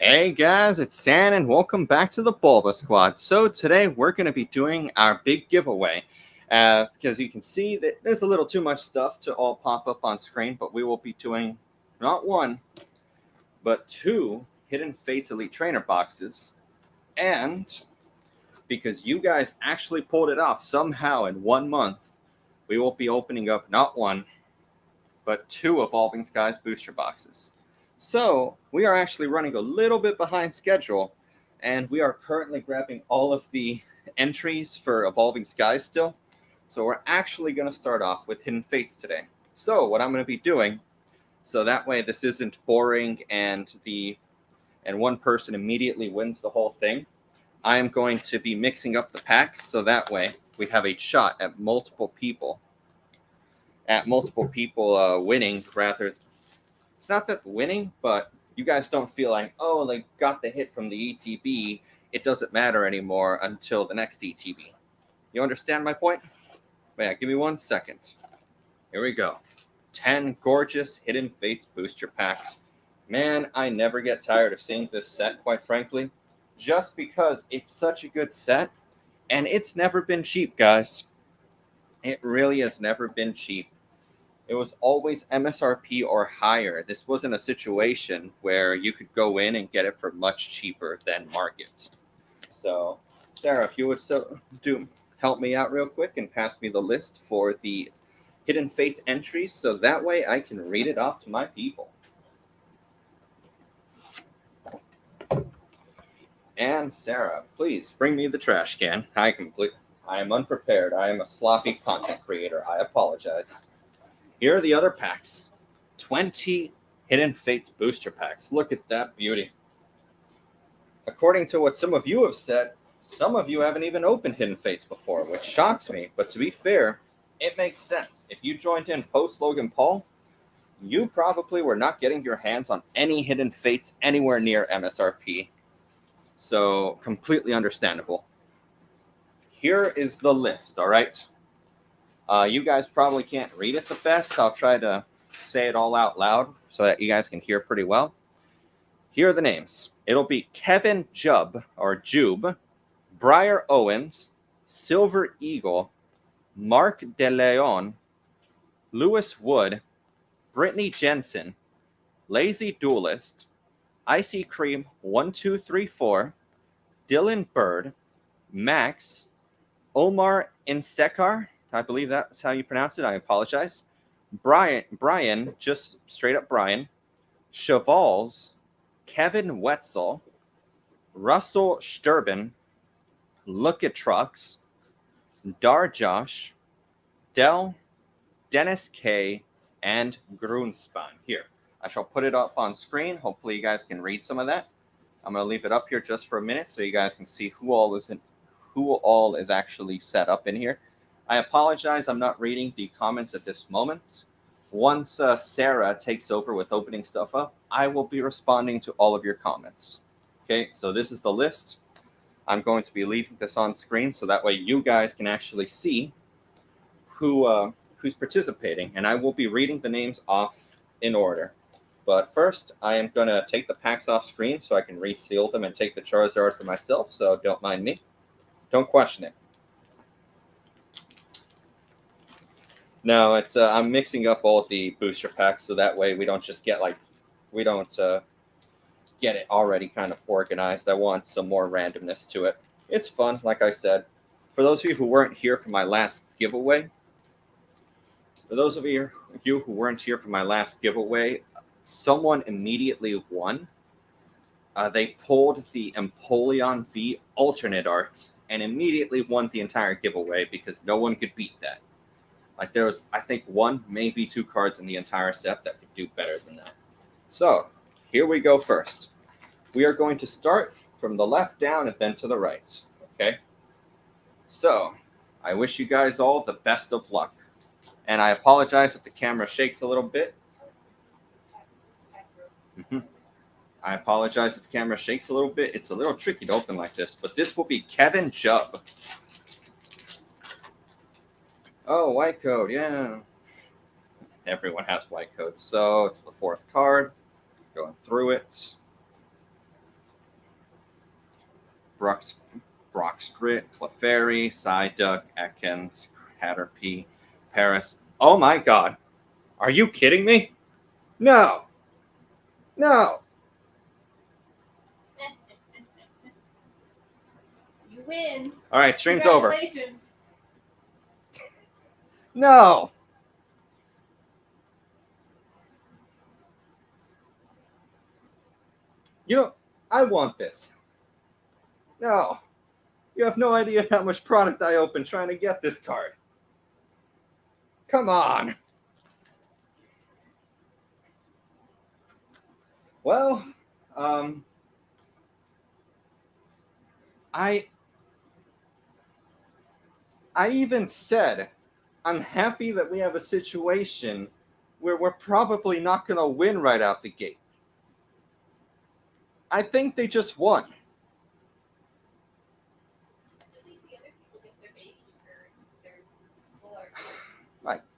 Hey guys, it's San and welcome back to the BulbaSquad. So today we're going to be doing our big giveaway. Because you can see that there's a little too much stuff to all pop up on screen, but we will be doing not one, but two Hidden Fates Elite Trainer boxes. And because you guys actually pulled it off somehow in 1 month, we will be opening up not one, but two Evolving Skies booster boxes. So we are actually running a little bit behind schedule, and we are currently grabbing all of the entries for Evolving Skies still. So we're actually going to start off with Hidden Fates today. So what I'm going to be doing, so that way this isn't boring and one person immediately wins the whole thing, I am going to be mixing up the packs so that way we have a shot at multiple people winning. Rather, it's not that winning, but you guys don't feel like, oh, they got the hit from the ETB, it doesn't matter anymore until the next ETB. You understand my point? But yeah, give me 1 second. Here we go. 10 gorgeous Hidden Fates booster packs. Man, I never get tired of seeing this set, quite frankly, just because it's such a good set, and it's never been cheap, guys. It really has never been cheap. It was always MSRP or higher. This wasn't a situation where you could go in and get it for much cheaper than market. So, Sarah, if you would help me out real quick and pass me the list for the Hidden Fates entries, so that way I can read it off to my people. And Sarah, please bring me the trash can. I am unprepared. I am a sloppy content creator. I apologize. Here are the other packs. 20 Hidden Fates booster packs. Look at that beauty. According to what some of you have said, some of you haven't even opened Hidden Fates before, which shocks me. But to be fair, it makes sense. If you joined in post Logan Paul, you probably were not getting your hands on any Hidden Fates anywhere near MSRP. So, completely understandable. Here is the list, all right? You guys probably can't read it the best. I'll try to say it all out loud so that you guys can hear pretty well. Here are the names. It'll be Kevin Jube, Briar Owens, Silver Eagle, Mark De Leon, Lewis Wood, Brittany Jensen, Lazy Duelist, Icy Cream 1234, Dylan Bird, Max, Omar Insekar, I believe that's how you pronounce it. I apologize. Brian, just straight up Brian. Chavals, Kevin Wetzel, Russell Sturban, Look at Trucks, Darjosh, Dell, Dennis K, and Grunspan. Here, I shall put it up on screen. Hopefully you guys can read some of that. I'm going to leave it up here just for a minute so you guys can see who all is actually set up in here. I apologize, I'm not reading the comments at this moment. Once Sarah takes over with opening stuff up, I will be responding to all of your comments. Okay, so this is the list. I'm going to be leaving this on screen so that way you guys can actually see who's participating, and I will be reading the names off in order. But first, I am going to take the packs off screen so I can reseal them and take the Charizard for myself, so don't mind me. Don't question it. No, it's I'm mixing up all the booster packs so that way we don't just get get it already kind of organized. I want some more randomness to it. It's fun, like I said. For those of you who weren't here for my last giveaway, someone immediately won. They pulled the Empoleon V alternate art and immediately won the entire giveaway because no one could beat that. Like there was, I think, 1, maybe 2 cards in the entire set that could do better than that. So here we go first. We are going to start from the left down and then to the right. Okay? So I wish you guys all the best of luck. And I apologize if the camera shakes a little bit. I apologize if the camera shakes a little bit. It's a little tricky to open like this, but this will be Kevin Jubb. Oh, white code, yeah. Everyone has white code, so it's the 4th card. Going through it. Broxgrit, Clefairy, Psyduck, Ekans, Caterpie, Paris. Oh my god. Are you kidding me? No. No. You win. All right, stream's over. Congratulations. No. You know, I want this. No. You have no idea how much product I opened trying to get this card. Come on. Well, I even said I'm happy that we have a situation where we're probably not going to win right out the gate. I think they just won.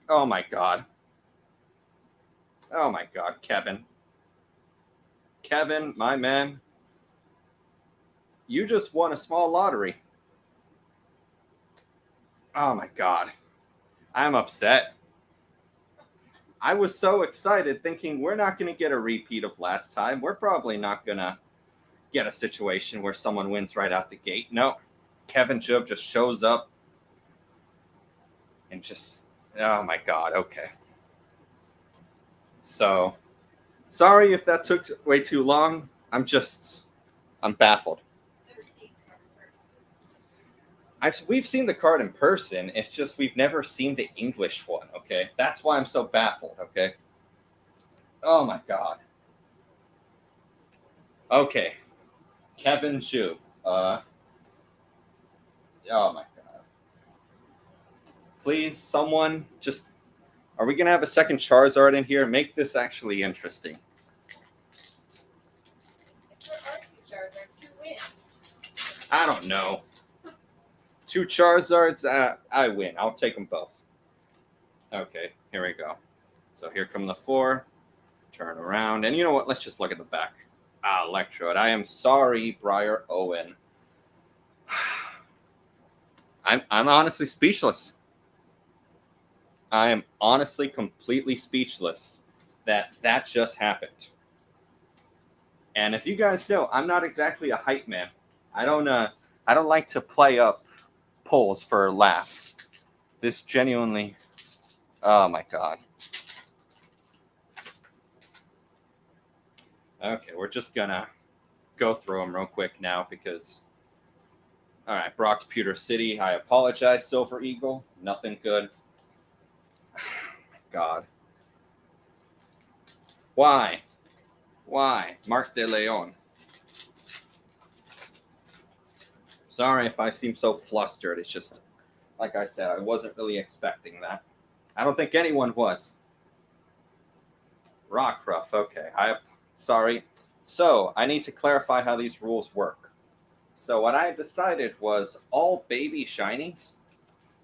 Oh my god. Oh my god, Kevin. Kevin, my man. You just won a small lottery. Oh my god. I'm upset. I was so excited thinking we're not going to get a repeat of last time. We're probably not going to get a situation where someone wins right out the gate. No. Kevin Job just shows up and just, oh my god, okay. So, sorry if that took way too long. I'm baffled. We've seen the card in person. It's just we've never seen the English one, okay? That's why I'm so baffled, okay? Oh my god. Okay. Kevin Job. Oh my god. Please, someone just... Are we going to have a second Charizard in here? Make this actually interesting. I don't know. 2 Charizards, I win. I'll take them both. Okay, here we go. So here come the 4. Turn around. And you know what? Let's just look at the back. Electrode. I am sorry, Briar Owen. I'm honestly speechless. I am honestly completely speechless that just happened. And as you guys know, I'm not exactly a hype man. I don't like to play up polls for laughs. This genuinely, oh my god. Okay, we're just gonna go through them real quick now because, all right, Brock's Pewter City. I apologize, Silver Eagle. Nothing good. God. Why? Mark de Leon. Sorry if I seem so flustered. It's just, like I said, I wasn't really expecting that. I don't think anyone was. Rockruff, okay. Sorry. So, I need to clarify how these rules work. So, what I decided was all baby shinies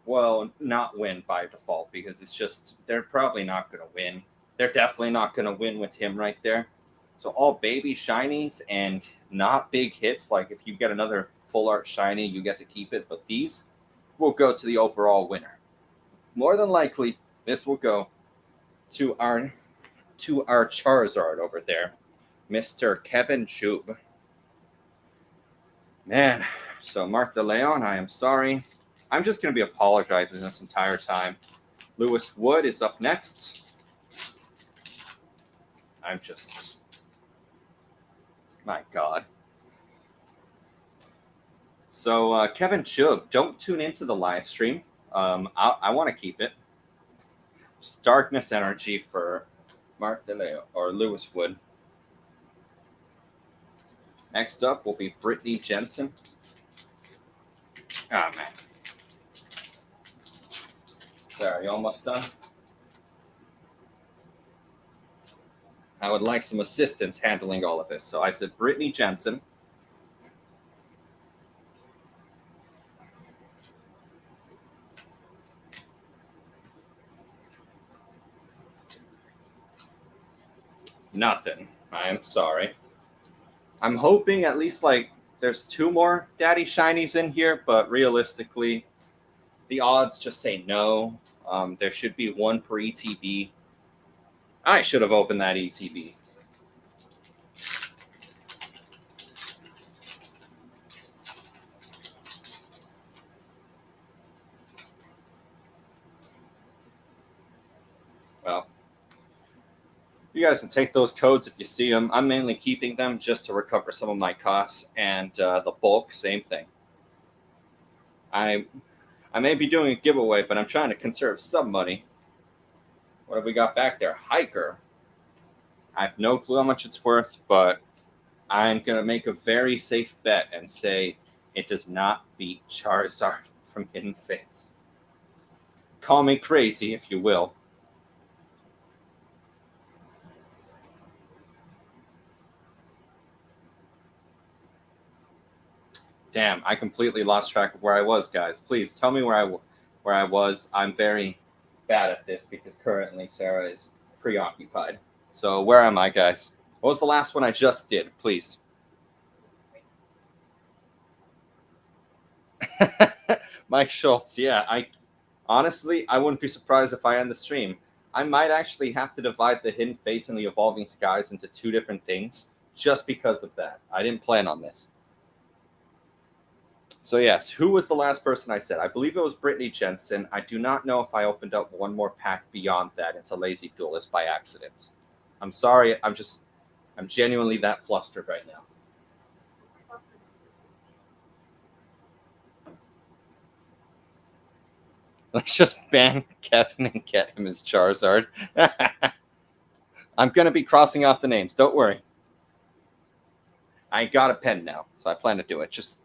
will not win by default because it's just, they're probably not going to win. They're definitely not going to win with him right there. So, all baby shinies and not big hits, like if you get another full art shiny, you get to keep it, but these will go to the overall winner. More than likely, this will go to our Charizard over there, Mr. Kevin Job. Man, so Mark de Leon, I am sorry. I'm just going to be apologizing this entire time. Lewis Wood is up next. My God. So, Kevin Job, don't tune into the live stream. I want to keep it. Just darkness energy for Mark de Leon or Lewis Wood. Next up will be Brittany Jensen. Oh, man. There, are you almost done? I would like some assistance handling all of this. So I said Brittany Jensen. Nothing. I am sorry. I'm hoping at least like there's 2 more Daddy Shinies in here, but realistically, the odds just say no. There should be 1 per ETB. I should have opened that ETB. Well, you guys can take those codes if you see them. I'm mainly keeping them just to recover some of my costs, and the bulk, same thing. I may be doing a giveaway, but I'm trying to conserve some money. What have we got back there? Hiker. I have no clue how much it's worth, but I'm going to make a very safe bet and say it does not beat Charizard from Hidden Fates. Call me crazy if you will. Damn, I completely lost track of where I was, guys. Please tell me where I was. I'm very bad at this because currently Sarah is preoccupied. So where am I, guys? What was the last one I just did? Please. Mike Schultz. Yeah, I wouldn't be surprised if I end the stream. I might actually have to divide the Hidden Fates and the Evolving Skies into 2 different things just because of that. I didn't plan on this. So yes, who was the last person I said? I believe it was Brittany Jensen. I do not know if I opened up 1 more pack beyond that into Lazy Duelist by accident. I'm sorry. I'm genuinely that flustered right now. Let's just ban Kevin and get him as Charizard. I'm going to be crossing off the names. Don't worry. I got a pen now, so I plan to do it. Just...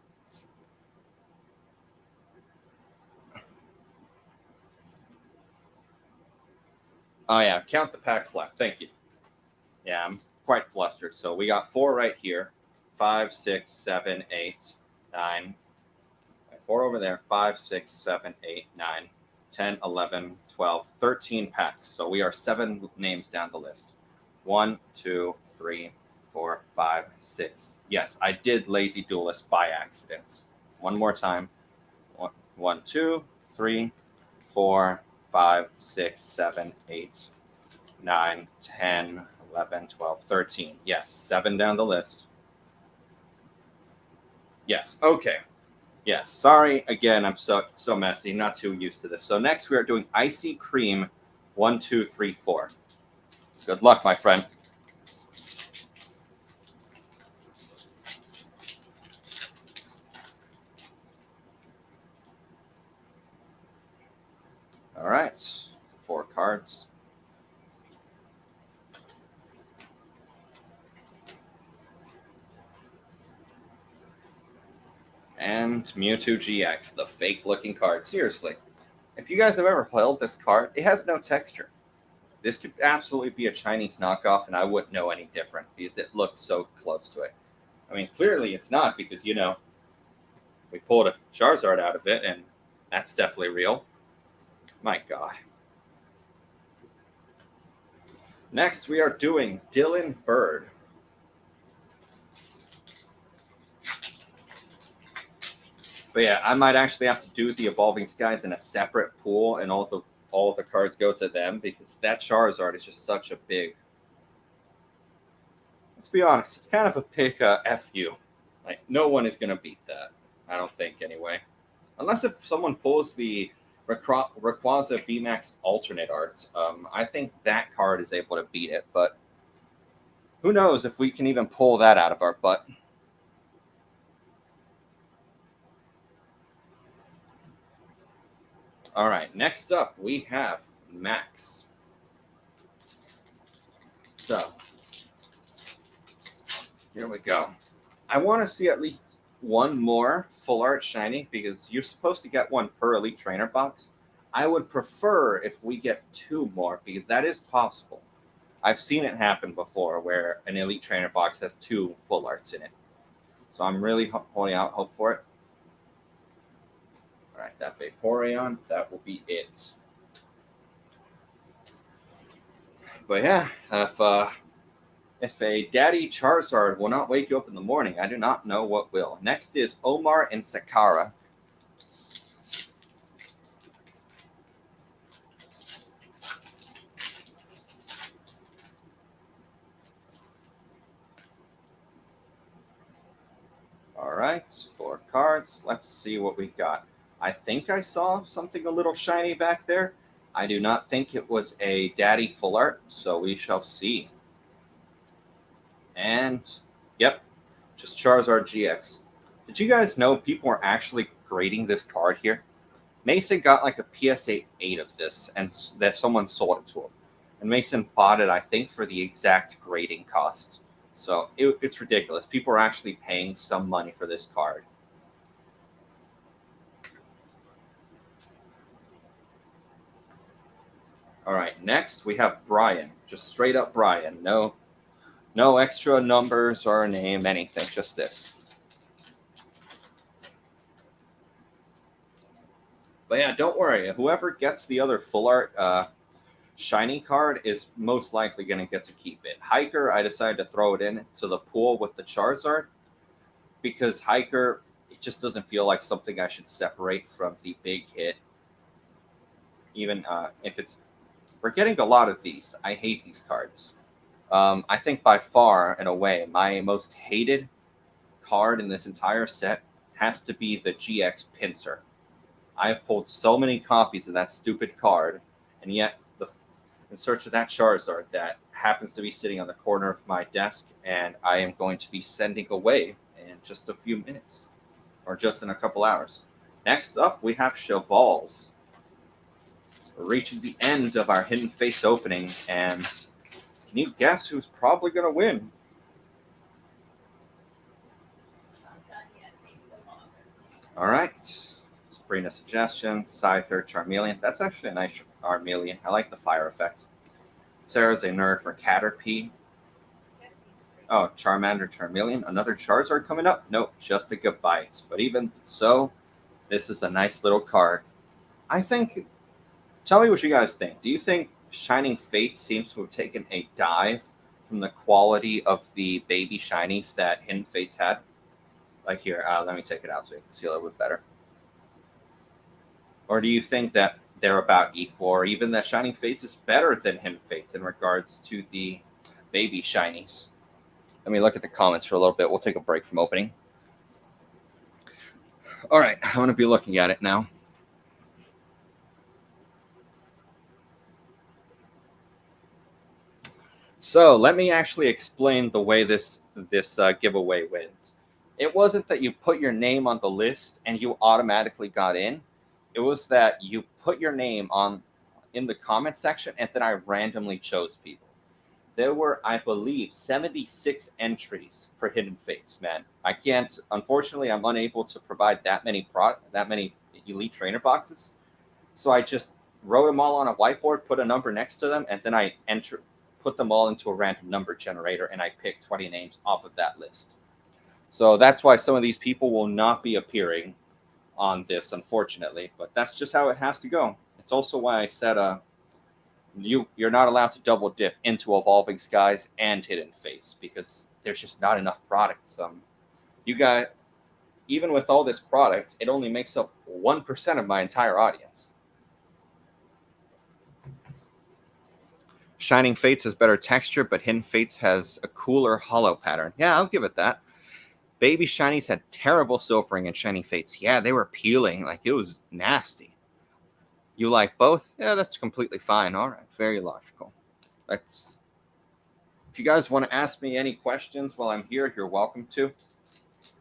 Oh, yeah. Count the packs left. Thank you. Yeah, I'm quite flustered. So we got 4 right here. 5, 6, 7, 8, 9. 4 over there. 5, 6, 7, 8, 9, 10, 11, 12, 13 packs. So we are 7 names down the list. 1, 2, 3, 4, 5, 6. Yes, I did Lazy Duelist by accident. One more time. 1, 2, 3, 4, 5, 6, 7, 8, 9, 10, 11, 12, 13. Yes, 7 down the list. Yes, okay. Yes, sorry again, I'm so messy, not too used to this. So next we are doing Icy Cream 1, 2, 3, 4. Good luck, my friend. All right, 4 cards. And Mewtwo GX, the fake-looking card. Seriously, if you guys have ever held this card, it has no texture. This could absolutely be a Chinese knockoff, and I wouldn't know any different because it looks so close to it. I mean, clearly it's not because, you know, we pulled a Charizard out of it, and that's definitely real. My God. Next, we are doing Dylan Bird. But yeah, I might actually have to do the Evolving Skies in a separate pool, and all the cards go to them because that Charizard is just such a big. Let's be honest, it's kind of a big FU. Like, no one is going to beat that. I don't think, anyway. Unless if someone pulls the Rayquaza VMAX alternate art, I think that card is able to beat it. But who knows if we can even pull that out of our butt. All right, next up we have Max. So, here we go. I want to see at least 1 more full art shiny because you're supposed to get 1 per Elite Trainer box. I would prefer if we get 2 more because that is possible. I've seen it happen before where an Elite Trainer box has 2 full arts in it. So I'm really holding out hope for it. All right, that Vaporeon, that will be it. But yeah, if If a daddy Charizard will not wake you up in the morning, I do not know what will. Next is Omar and Sakara. All right, 4 cards. Let's see what we got. I think I saw something a little shiny back there. I do not think it was a daddy full art, so we shall see. And, yep, just Charizard GX. Did you guys know people are actually grading this card here? Mason got like a PSA 8 of this, and that someone sold it to him. And Mason bought it, I think, for the exact grading cost. So it's ridiculous. People are actually paying some money for this card. All right, next we have Brian. Just straight up Brian. No extra numbers or a name, anything. Just this. But yeah, don't worry. Whoever gets the other full art shiny card is most likely going to get to keep it. Hiker, I decided to throw it into the pool with the Charizard because Hiker, it just doesn't feel like something I should separate from the big hit. Even if it's, we're getting a lot of these. I hate these cards. I think by far, in a way, my most hated card in this entire set has to be the GX Pinsir. I have pulled so many copies of that stupid card, and yet in search of that Charizard that happens to be sitting on the corner of my desk, and I am going to be sending away in just a few minutes, or just in a couple hours. Next up, we have Chevals. We're reaching the end of our Hidden Face opening, and can you guess who's probably going to win? All right. Sabrina Suggestion, Scyther, Charmeleon. That's actually a nice Charmeleon. I like the fire effect. Sarah's a nerd for Caterpie. Oh, Charmander, Charmeleon. Another Charizard coming up? Nope, just a Gabite. But even so, this is a nice little card. I think, tell me what you guys think. Do you think Shining Fate seems to have taken a dive from the quality of the baby shinies that Hidden Fates had? Like here, let me take it out so you can see a little bit better. Or do you think that they're about equal, or even that Shining Fates is better than Hidden Fates in regards to the baby shinies? Let me look at the comments for a little bit. We'll take a break from opening. All right, I'm going to be looking at it now. So let me actually explain the way this giveaway wins. It wasn't that you put your name on the list and you automatically got in. It was that you put your name in the comment section, and then I randomly chose people. There were, I believe, 76 entries for Hidden Fates. Man, I can't. Unfortunately, I'm unable to provide that many elite trainer boxes. So I just wrote them all on a whiteboard, put a number next to them, and then I put them all into a random number generator, and I picked 20 names off of that list. So that's why some of these people will not be appearing on this, unfortunately, but that's just how it has to go. It's also why I said you're not allowed to double dip into Evolving Skies and Hidden Fates because there's just not enough products. You got, even with all this product, it only makes up 1% of my entire audience. Shining Fates has better texture, but Hidden Fates has a cooler hollow pattern. Yeah, I'll give it that. Baby Shinies had terrible silvering and Shining Fates. Yeah, they were peeling. Like, it was nasty. You like both? Yeah, that's completely fine. All right, very logical. If you guys want to ask me any questions while I'm here, you're welcome to.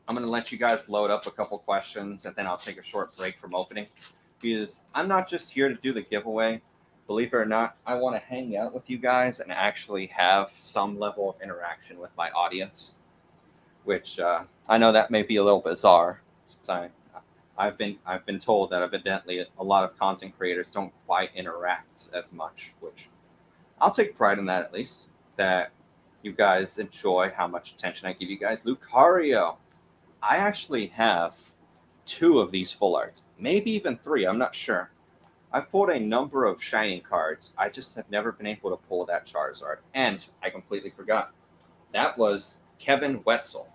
I'm going to let you guys load up a couple questions, and then I'll take a short break from opening. Because I'm not just here to do the giveaway. Believe it or not, I want to hang out with you guys and actually have some level of interaction with my audience. Which I know that may be a little bizarre, since I've been told that evidently a lot of content creators don't quite interact as much, which I'll take pride in that, at least, that you guys enjoy how much attention I give you guys. Lucario, I actually have 2 of these full arts, maybe even 3, I'm not sure. I've pulled a number of Shining cards. I just have never been able to pull that Charizard, and I completely forgot. That was Kevin Wetzel.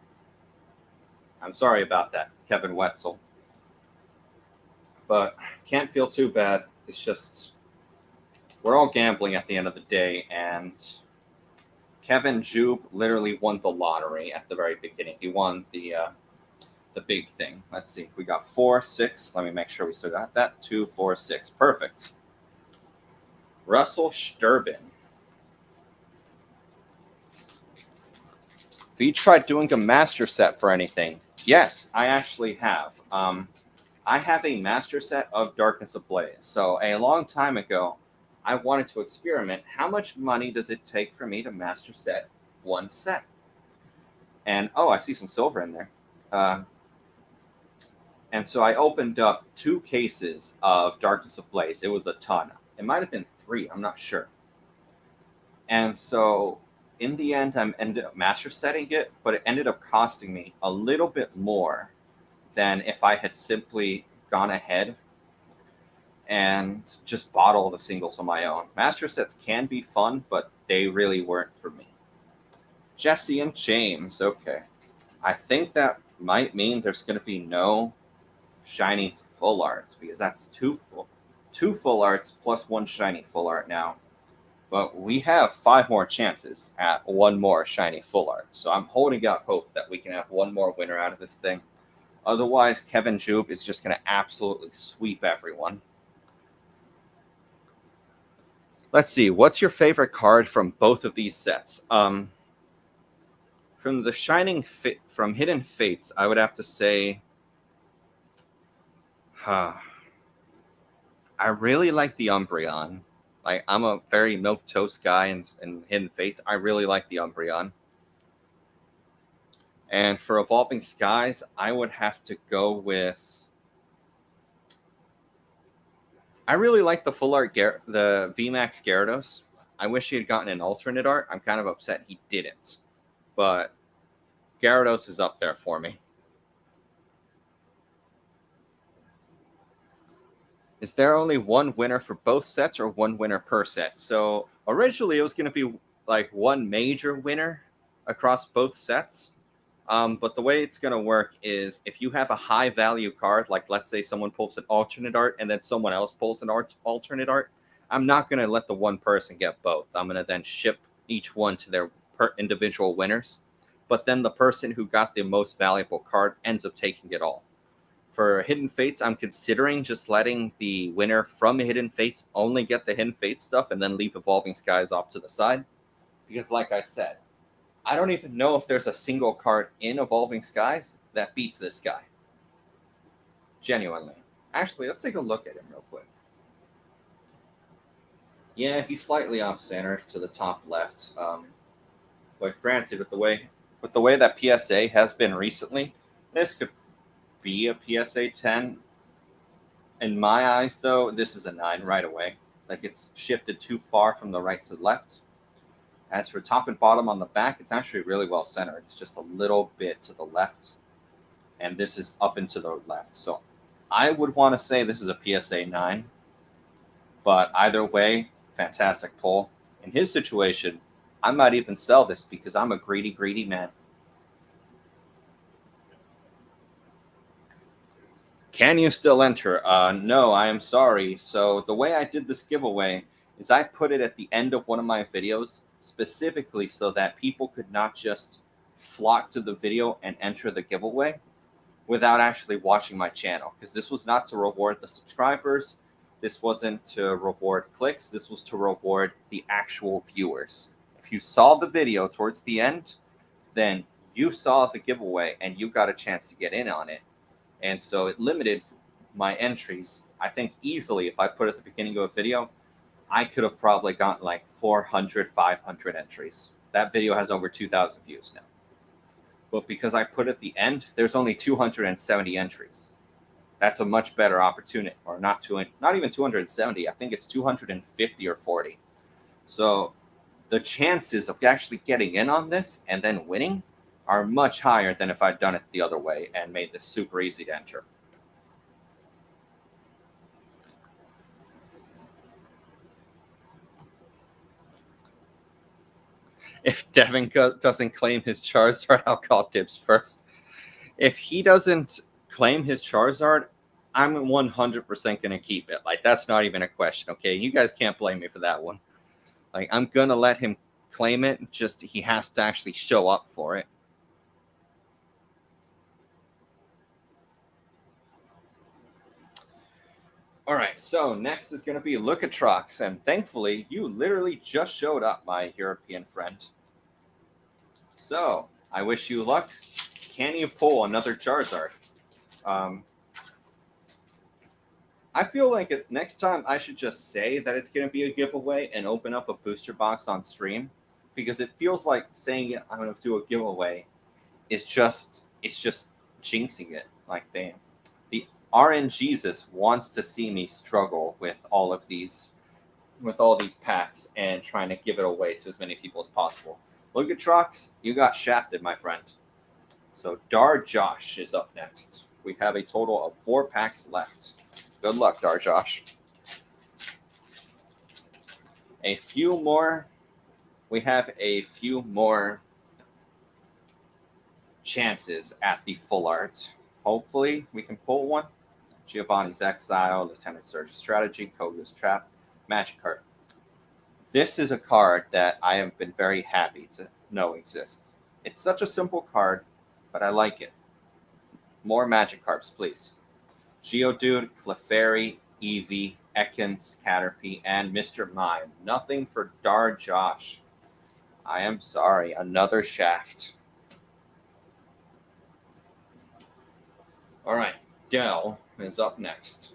I'm sorry about that, Kevin Wetzel. But can't feel too bad. It's just, we're all gambling at the end of the day, and Kevin Jube literally won the lottery at the very beginning. He won the big thing. Let's see. We got 4, 6. Let me make sure we still got that. 2, 4, 6. Perfect. Russell Sturban. Have you tried doing a master set for anything? Yes, I actually have. I have a master set of Darkness Ablaze. So a long time ago, I wanted to experiment. How much money does it take for me to master set one set? And oh, I see some silver in there. And so I opened up 2 cases of Darkness Ablaze. It was a ton. It might have been 3. I'm not sure. And so in the end, I ended up master setting it, but it ended up costing me a little bit more than if I had simply gone ahead and just bought all the singles on my own. Master sets can be fun, but they really weren't for me. Jesse and James. Okay. I think that might mean there's going to be no shiny full arts, because that's 2 full arts plus 1 shiny full art now. But we have 5 more chances at 1 more shiny full art. So I'm holding out hope that we can have 1 more winner out of this thing. Otherwise, Kevin Jube is just going to absolutely sweep everyone. Let's see. What's your favorite card from both of these sets? From the from Hidden Fates, I would have to say, I really like the Umbreon. Like, I'm a very milquetoast guy in Hidden Fates. I really like the Umbreon. And for Evolving Skies, I would have to go with. I really like the full art, the VMAX Gyarados. I wish he had gotten an alternate art. I'm kind of upset he didn't. But Gyarados is up there for me. Is there only 1 winner for both sets or 1 winner per set? So originally it was going to be like 1 major winner across both sets. But the way it's going to work is if you have a high value card, like let's say someone pulls an alternate art and then someone else pulls an alternate art, I'm not going to let the one person get both. I'm going to then ship each one to their individual winners. But then the person who got the most valuable card ends up taking it all. For Hidden Fates, I'm considering just letting the winner from Hidden Fates only get the Hidden Fates stuff and then leave Evolving Skies off to the side. Because like I said, I don't even know if there's a single card in Evolving Skies that beats this guy. Genuinely. Actually, let's take a look at him real quick. Yeah, he's slightly off center to the top left. But granted, with the way that PSA has been recently, this could be a PSA 10. In my eyes, though, this is a 9 right away. Like, it's shifted too far from the right to the left. As for top and bottom on the back, it's actually really well centered. It's just a little bit to the left, and this is up and to the left. So I would want to say this is a PSA 9, but either way, fantastic pull. In his situation, I might even sell this because I'm a greedy man. Can you still enter? No, I am sorry. So the way I did this giveaway is I put it at the end of one of my videos specifically so that people could not just flock to the video and enter the giveaway without actually watching my channel. Because this was not to reward the subscribers. This wasn't to reward clicks. This was to reward the actual viewers. If you saw the video towards the end, then you saw the giveaway and you got a chance to get in on it. And so it limited my entries. I think easily, if I put at the beginning of a video, I could have probably gotten like 400, 500 entries. That video has over 2,000 views now. But because I put at the end, there's only 270 entries. That's a much better opportunity, or not even 270. I think it's 250 or 40. So the chances of actually getting in on this and then winning are much higher than if I'd done it the other way and made this super easy to enter. If Devin doesn't claim his Charizard, I'll call dibs first. If he doesn't claim his Charizard, I'm 100% going to keep it. Like, that's not even a question, okay? You guys can't blame me for that one. Like, I'm going to let him claim it, just he has to actually show up for it. All right, so next is going to be Lookatrox, and thankfully, you literally just showed up, my European friend. So, I wish you luck. Can you pull another Charizard? I feel like next time I should just say that it's going to be a giveaway and open up a booster box on stream, because it feels like saying I'm going to do a giveaway is just jinxing it. Like, damn, the RNGesus wants to see me struggle with all these packs and trying to give it away to as many people as possible. Look at Trox, you got shafted, my friend. So Dar Josh is up next. We have a total of 4 packs left. Good luck, Dar Josh. A few more. We have a few more chances at the full art. Hopefully, we can pull one. Giovanni's Exile, Lieutenant Surge's Strategy, Koga's Trap, Magikarp. This is a card that I have been very happy to know exists. It's such a simple card, but I like it. More Magikarps, please. Geodude, Clefairy, Eevee, Ekans, Caterpie, and Mr. Mime. Nothing for Dar Josh. I am sorry. Another shaft. All right. Dell is up next.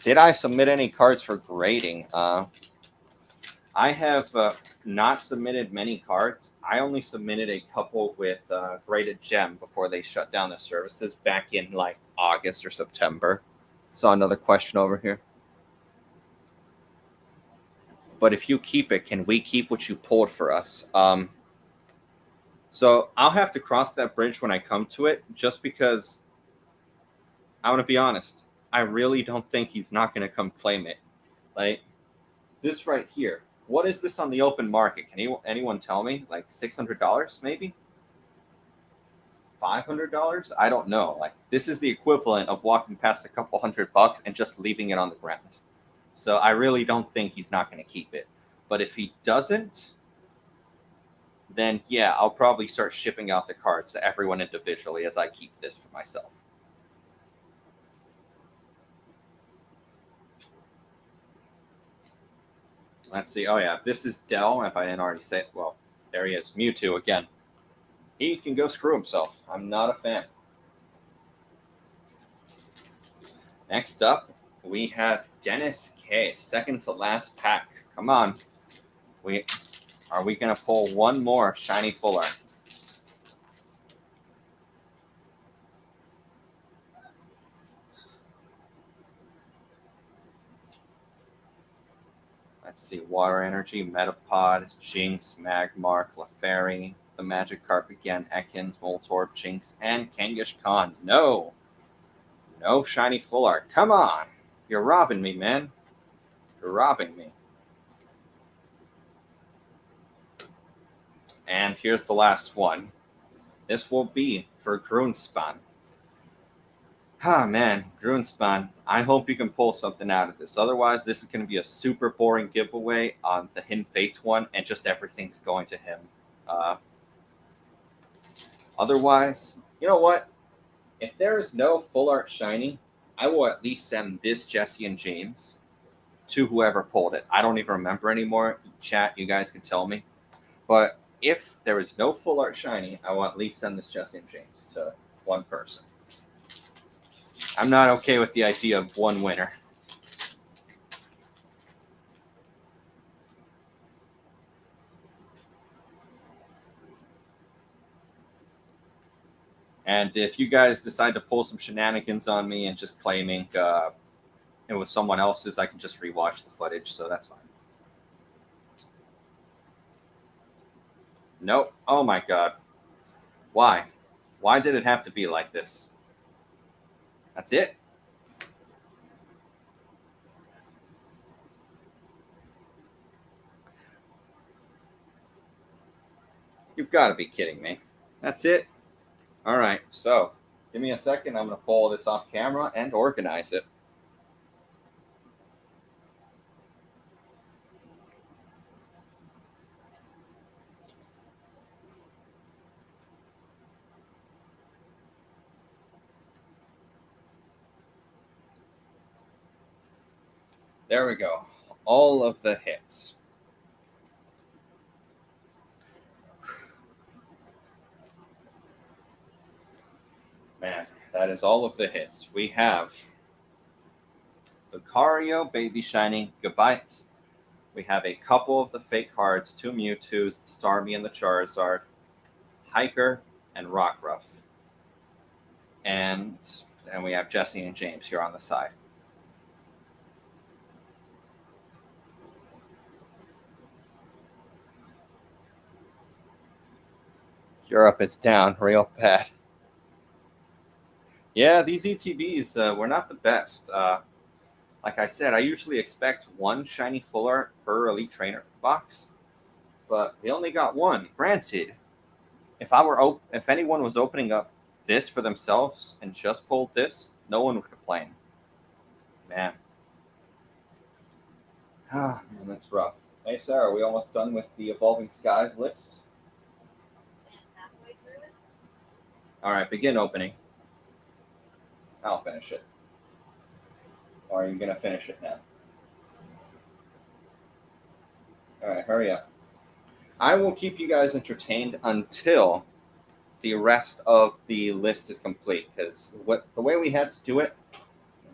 Did I submit any cards for grading? I have not submitted many cards. I only submitted a couple with graded gem before they shut down the services back in like August or September. Saw another question over here. But if you keep it, can we keep what you pulled for us? So I'll have to cross that bridge when I come to it, just because I want to be honest. I really don't think he's not going to come claim it. Like, this right here. What is this on the open market? Can anyone tell me? Like $600 maybe? $500? I don't know. Like, this is the equivalent of walking past a couple $100 and just leaving it on the ground. So I really don't think he's not going to keep it. But if he doesn't, then yeah, I'll probably start shipping out the cards to everyone individually as I keep this for myself. Let's see. Oh, yeah. This is Dell, if I didn't already say it. Well, there he is. Mewtwo again. He can go screw himself. I'm not a fan. Next up, we have Dennis K. Second to last pack. Come on. Are we going to pull one more shiny full art? Let's see. Water Energy, Metapod, Jinx, Magmar, Clefairy, the Magikarp again, Ekans, Voltorb, Jinx, and Kangaskhan. No. No shiny full art. Come on. You're robbing me, man. You're robbing me. And here's the last one. This will be for Grunspan. Ah, man, Grunspan. I hope you can pull something out of this. Otherwise, this is going to be a super boring giveaway on the Hidden Fates one, and just everything's going to him. Otherwise, you know what? If there is no full art shiny, I will at least send this Jesse and James to whoever pulled it. I don't even remember anymore. Chat, you guys can tell me. But if there is no full art shiny, I will at least send this Jesse and James to one person. I'm not okay with the idea of one winner. And if you guys decide to pull some shenanigans on me and just claiming it was someone else's, I can just rewatch the footage, so that's fine. Nope. Oh my god. Why? Why did it have to be like this? That's it? You've got to be kidding me. That's it? All right, so give me a second. I'm going to pull this off camera and organize it. There we go. All of the hits. Man, that is all of the hits. We have Lucario, Baby Shining, Gabite. We have a couple of the fake cards, 2 Mewtwo's, the Starmie and the Charizard, Hiker, and Rockruff. And then we have Jesse and James here on the side. Europe is down real bad. Yeah, these ETBs were not the best. Like I said, I usually expect 1 shiny full art per Elite Trainer box, but we only got 1. Granted, if anyone was opening up this for themselves and just pulled this, no one would complain. Man. Man, that's rough. Hey, Sarah, are we almost done with the Evolving Skies list? Halfway through it. All right, begin opening. I'll finish it. Or are you going to finish it now? All right, hurry up. I will keep you guys entertained until the rest of the list is complete, because the way we had to do it,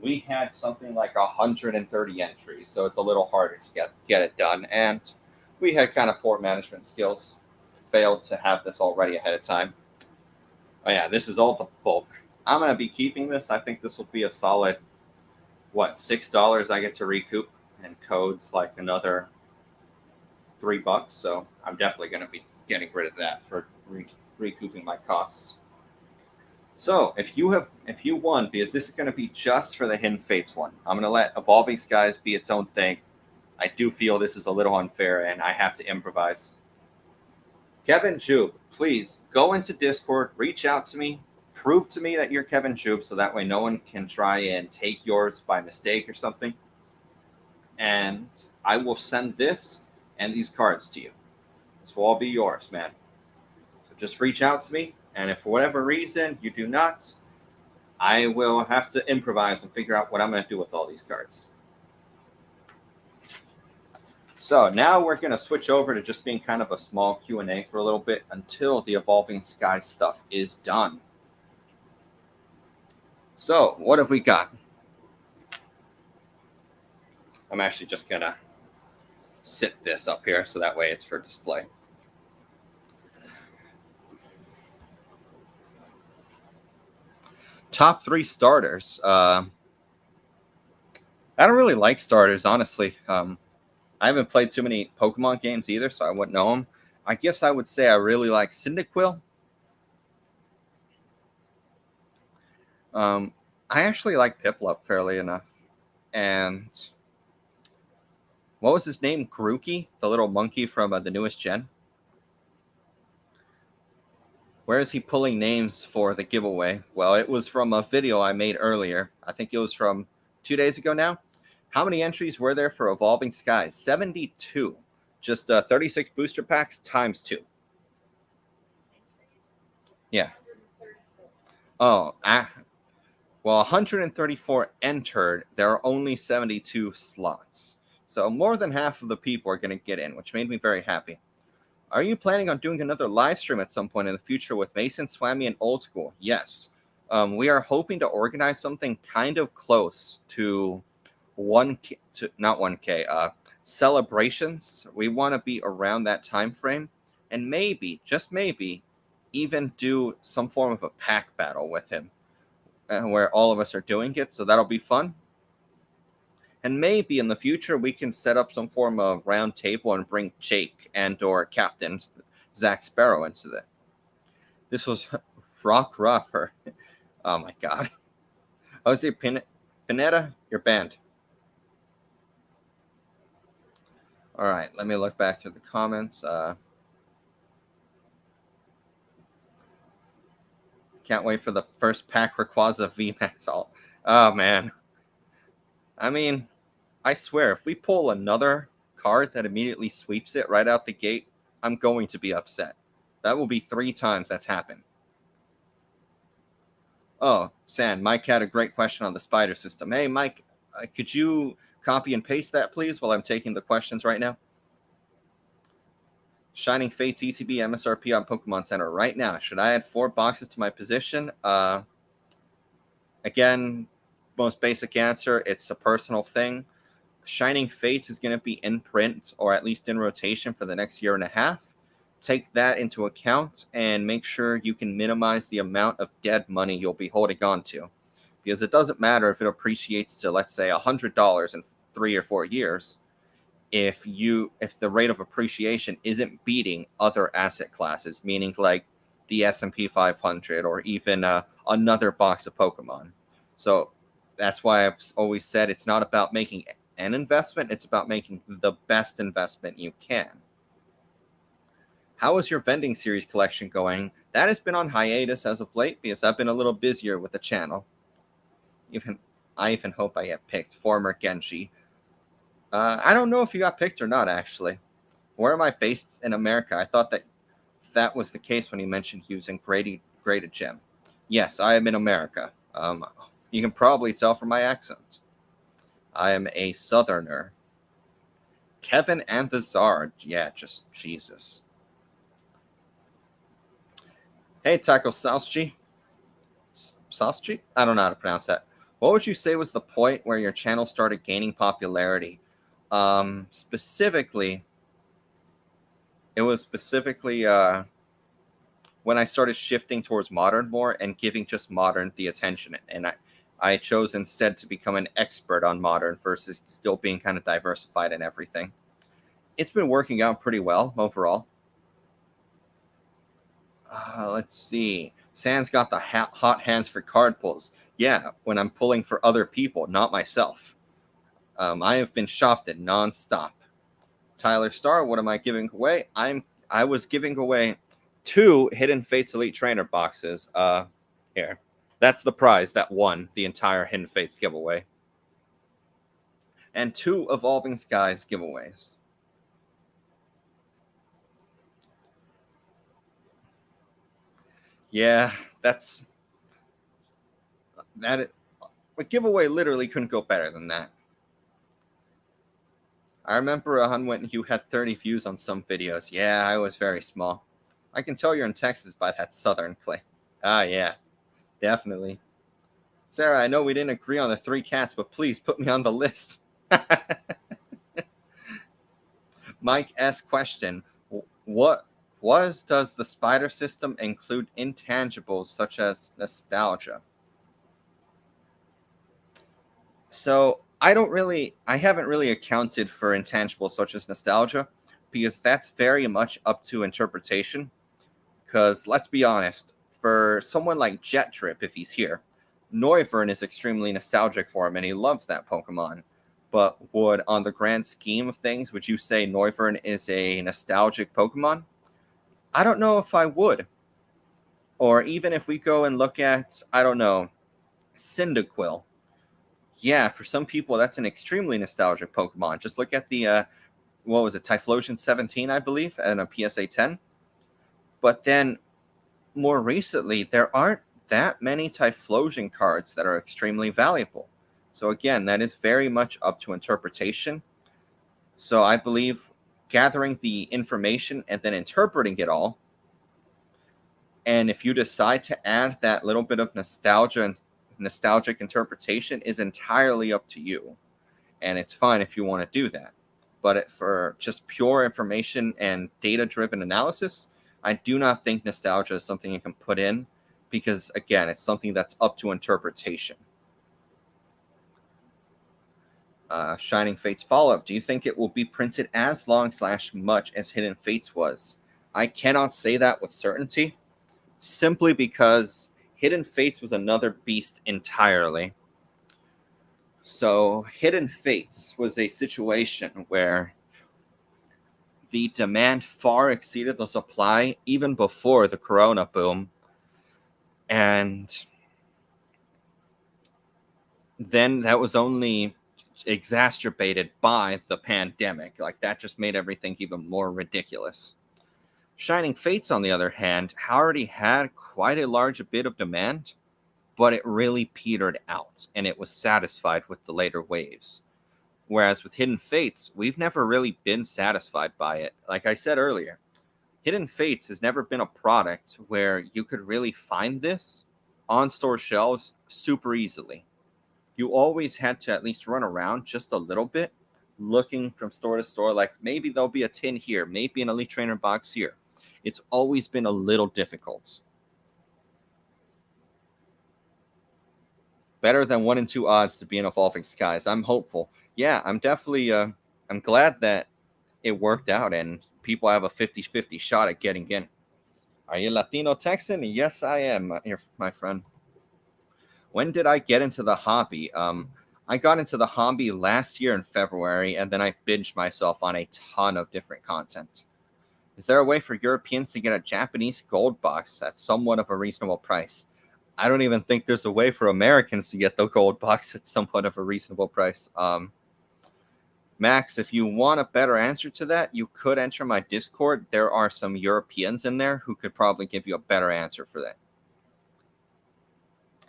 we had something like 130 entries, so it's a little harder to get it done, and we had kind of poor management skills. Failed to have this all ready ahead of time. Oh yeah, this is all the bulk. I'm going to be keeping this. I think this will be a solid, $6 I get to recoup, and codes like another $3, so I'm definitely going to be getting rid of that for recouping my costs. So if you won, because this is going to be just for the Hidden Fates one, I'm going to let Evolving Skies be its own thing. I do feel this is a little unfair, and I have to improvise. Kevin Jube, please go into Discord, reach out to me, prove to me that you're Kevin Jube, so that way no one can try and take yours by mistake or something. And I will send this and these cards to you. This will all be yours, man. So just reach out to me, and if for whatever reason you do not, I will have to improvise and figure out what I'm going to do with all these cards. So now we're going to switch over to just being kind of a small Q&A for a little bit until the Evolving Sky stuff is done. So what have we got? I'm actually just going to sit this up here so that way it's for display. Top 3 starters. I don't really like starters, honestly. I haven't played too many Pokemon games either, so I wouldn't know them. I guess I would say I really like Cyndaquil. I actually like Piplup fairly enough. And what was his name? Grookey, the little monkey from the newest gen? Where is he pulling names for the giveaway? Well, it was from a video I made earlier. I think it was from 2 days ago now. How many entries were there for Evolving Skies? 72. Just 36 booster packs times 2. Yeah. Oh, well, 134 entered. There are only 72 slots. So more than half of the people are going to get in, which made me very happy. Are you planning on doing another live stream at some point in the future with Mason, Swammy, and Old School? Yes. We are hoping to organize something kind of close to 1K, not 1K, celebrations. We want to be around that time frame, and maybe, just maybe, even do some form of a pack battle with him, where all of us are doing it. So that'll be fun. And maybe in the future we can set up some form of round table and bring Jake and or Captain Zach Sparrow into it. This was Rock Ruffer. Oh my god. Jose Pineda, you're banned. All right, let me look back to the comments. Can't wait for the first pack Rayquaza VMAX. Oh, man. I mean, I swear, if we pull another card that immediately sweeps it right out the gate, I'm going to be upset. That will be 3 times that's happened. Oh, San, Mike had a great question on the spider system. Hey, Mike, could you copy and paste that, please, while I'm taking the questions right now? Shining Fates ETB MSRP on Pokemon Center right now. Should I add 4 boxes to my position? Again, most basic answer, it's a personal thing. Shining Fates is going to be in print, or at least in rotation, for the next year and a half. Take that into account and make sure you can minimize the amount of dead money you'll be holding on to. Because it doesn't matter if it appreciates to, let's say, $100 in 3 or 4 years. If the rate of appreciation isn't beating other asset classes, meaning like the S&P 500 or even another box of Pokemon. So that's why I've always said it's not about making an investment, it's about making the best investment you can. How is your vending series collection going? That has been on hiatus as of late because I've been a little busier with the channel. I even hope I get picked. Former Genji. I don't know if you got picked or not, actually. Where am I based in America? I thought that was the case when you mentioned using graded gem. Yes, I am in America. You can probably tell from my accent. I am a Southerner. Kevin and the Zard. Yeah, just Jesus. Hey, Taco Salschi. Salschi? I don't know how to pronounce that. What would you say was the point where your channel started gaining popularity? Specifically, it was when I started shifting towards modern more and giving just modern the attention. And I chose instead to become an expert on modern versus still being kind of diversified in everything. It's been working out pretty well overall. Let's see. Sans got the hot hands for card pulls. Yeah, when I'm pulling for other people, not myself. I have been shafted nonstop. Tyler Starr, what am I giving away? I was giving away 2 Hidden Fates Elite Trainer boxes. Here. That's the prize that won the entire Hidden Fates giveaway. And 2 Evolving Skies giveaways. Yeah, a giveaway literally couldn't go better than that. I remember when you had 30 views on some videos. Yeah, I was very small. I can tell you're in Texas by that southern play. Ah, yeah, definitely. Sarah, I know we didn't agree on the 3 cats, but please put me on the list. Mike S. question. Does the spider system include intangibles such as nostalgia? So I haven't really accounted for intangibles such as nostalgia because that's very much up to interpretation. Because let's be honest, for someone like Jet Trip, if he's here, Noivern is extremely nostalgic for him and he loves that Pokemon. But on the grand scheme of things, would you say Noivern is a nostalgic Pokemon? I don't know if I would. Or even if we go and look at, I don't know, Cyndaquil. Yeah, for some people, that's an extremely nostalgic Pokemon. Just look at the, what was it, Typhlosion 17, I believe, and a PSA 10. But then, more recently, there aren't that many Typhlosion cards that are extremely valuable. So again, that is very much up to interpretation. So I believe gathering the information and then interpreting it all, and if you decide to add that little bit of nostalgia and nostalgic interpretation is entirely up to you. And it's fine if you want to do that. But for just pure information and data-driven analysis, I do not think nostalgia is something you can put in because, again, it's something that's up to interpretation. Shining Fates follow-up. Do you think it will be printed as long/much as Hidden Fates was? I cannot say that with certainty, simply because Hidden Fates was another beast entirely. So Hidden Fates was a situation where the demand far exceeded the supply even before the Corona boom. And then that was only exacerbated by the pandemic. Like, that just made everything even more ridiculous. Shining Fates, on the other hand, already had quite a large bit of demand, but it really petered out, and it was satisfied with the later waves. Whereas with Hidden Fates, we've never really been satisfied by it. Like I said earlier, Hidden Fates has never been a product where you could really find this on store shelves super easily. You always had to at least run around just a little bit, looking from store to store, like maybe there'll be a tin here, maybe an Elite Trainer box here. It's always been a little difficult. Better than 1 in 2 odds to be in Evolving Skies. I'm hopeful. Yeah, I'm definitely I'm glad that it worked out and people have a 50-50 shot at getting in. Are you Latino Texan? Yes, I am, my friend. When did I get into the hobby? I got into the hobby last year in February, and then I binged myself on a ton of different content. Is there a way for Europeans to get a Japanese gold box at somewhat of a reasonable price? I don't even think there's a way for Americans to get the gold box at somewhat of a reasonable price. Max, if you want a better answer to that, you could enter my Discord. There are some Europeans in there who could probably give you a better answer for that.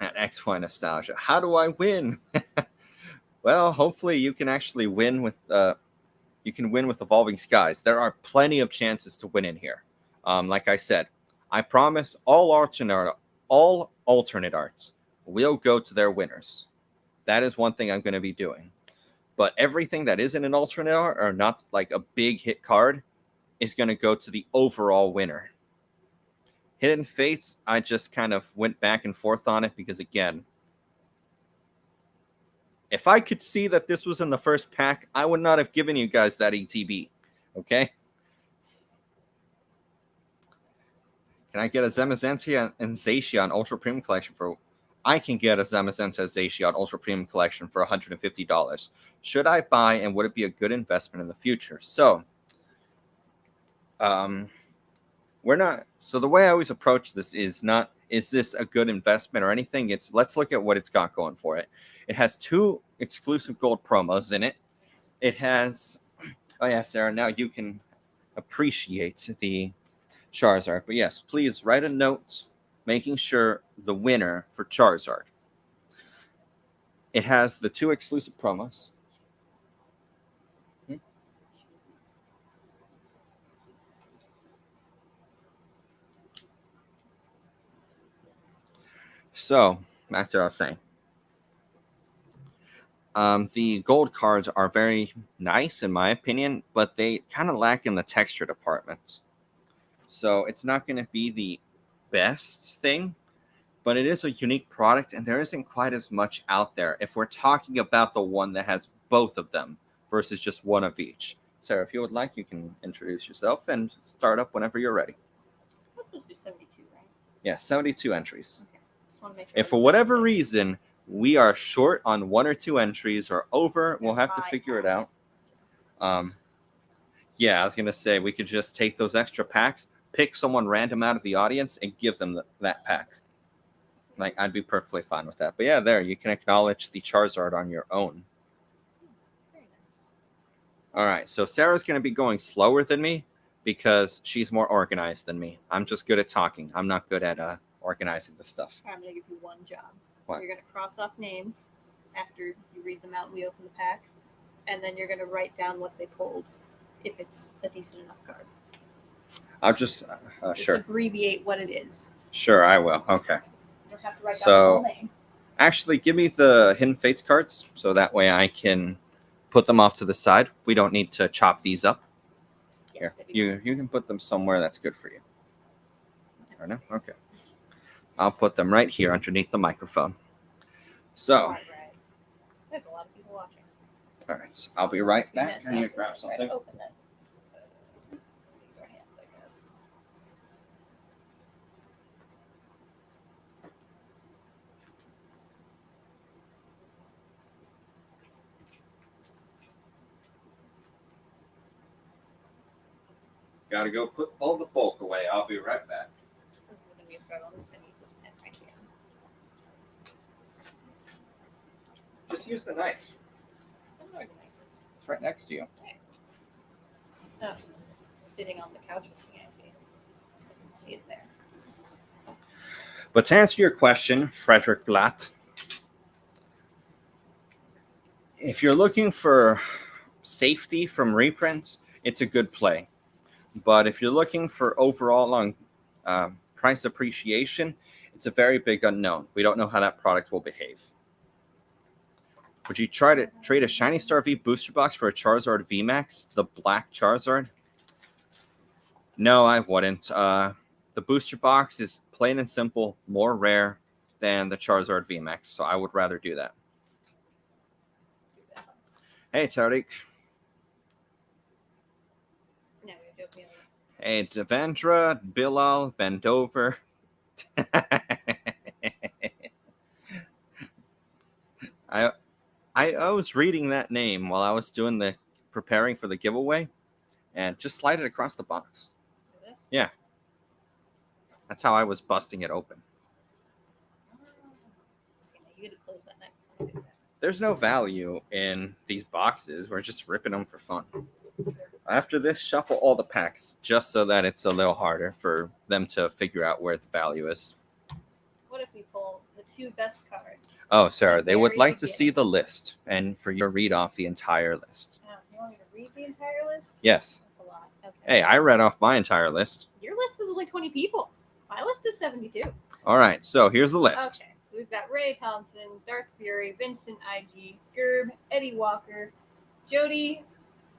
At XY Nostalgia, how do I win? Well, hopefully you can actually win with Evolving Skies. There are plenty of chances to win in here. Like I said, I promise all alternate arts will go to their winners. That is one thing I'm going to be doing. But everything that isn't an alternate art or not like a big hit card is going to go to the overall winner. Hidden Fates, I just kind of went back and forth on it because, again, if I could see that this was in the first pack, I would not have given you guys that ETB. Okay? Can I get a Zamazenta and Zacian Ultra Premium Collection for... I can get a Zamazenta Zacian Ultra Premium Collection for $150. Should I buy, and would it be a good investment in the future? So, we're not... So the way I always approach this is not, is this a good investment or anything? It's, let's look at what it's got going for it. It has 2 exclusive gold promos in it. It has... Oh, yeah, Sarah, now you can appreciate the Charizard. But yes, please write a note making sure the winner for Charizard. It has the 2 exclusive promos. So, back to what I was saying. The gold cards are very nice, in my opinion, but they kind of lack in the texture department. So it's not going to be the best thing, but it is a unique product, and there isn't quite as much out there if we're talking about the one that has both of them versus just one of each. Sarah, if you would like, you can introduce yourself and start up whenever you're ready. That's supposed to be 72, right? Yeah, 72 entries. Okay. Just want to make sure. If for whatever reason we are short on 1 or 2 entries or over, we'll have to figure it out. Yeah, I was going to say we could just take those extra packs, pick someone random out of the audience, and give them that pack. Like, I'd be perfectly fine with that. But yeah, there, you can acknowledge the Charizard on your own. Very nice. All right, so Sarah's going to be going slower than me because she's more organized than me. I'm just good at talking. I'm not good at organizing the stuff. I'm going to give you one job. What? You're going to cross off names after you read them out and we open the pack, and then you're going to write down what they pulled if it's a decent enough card. I'll just, sure. Abbreviate what it is. Sure, I will. Okay. You don't have to write down the whole name. Actually, give me the Hidden Fates cards so that way I can put them off to the side. We don't need to chop these up. Yeah, Here, you can put them somewhere that's good for you. Or no? Okay. I'll put them right here underneath the microphone. So. Right. There's a lot of people watching. All right. I'll be right back. I need to grab something. Right, open this. These are hands, I guess. Gotta go put all the bulk away. I'll be right back. This is going to be a struggle. I'm just going to use this pen right here. Just use the knife. I don't know where the knife is. It's right next to you. Oh, it's sitting on the couch with me. I see. I can see it there. But to answer your question, Frederick Blatt, if you're looking for safety from reprints, it's a good play. But if you're looking for overall long price appreciation, it's a very big unknown. We don't know how that product will behave. Would you try to trade a Shiny Star V booster box for a Charizard VMAX, the black Charizard? No, I wouldn't. The booster box is plain and simple more rare than the Charizard VMAX, so I would rather do that. Hey, Tariq. No, you're joking. Hey, Devendra, Bilal, Bendover. I was reading that name while I was doing the preparing for the giveaway, and just slide it across the box. This? Yeah. That's how I was busting it open. You gotta close that next. There's no value in these boxes. We're just ripping them for fun. After this, shuffle all the packs just so that it's a little harder for them to figure out where the value is. What if we pull the 2 best cards? Oh, Sarah, The they would very like to see beginning. the list and for you to read off the entire list. You want me to read the entire list? Yes. That's a lot. Okay. Hey, I read off my entire list. Your list was only 20 people. My list is 72. All right, so here's the list. Okay, so we've got Ray Thompson, Dark Fury, Vincent IG, Gerb, Eddie Walker, Jody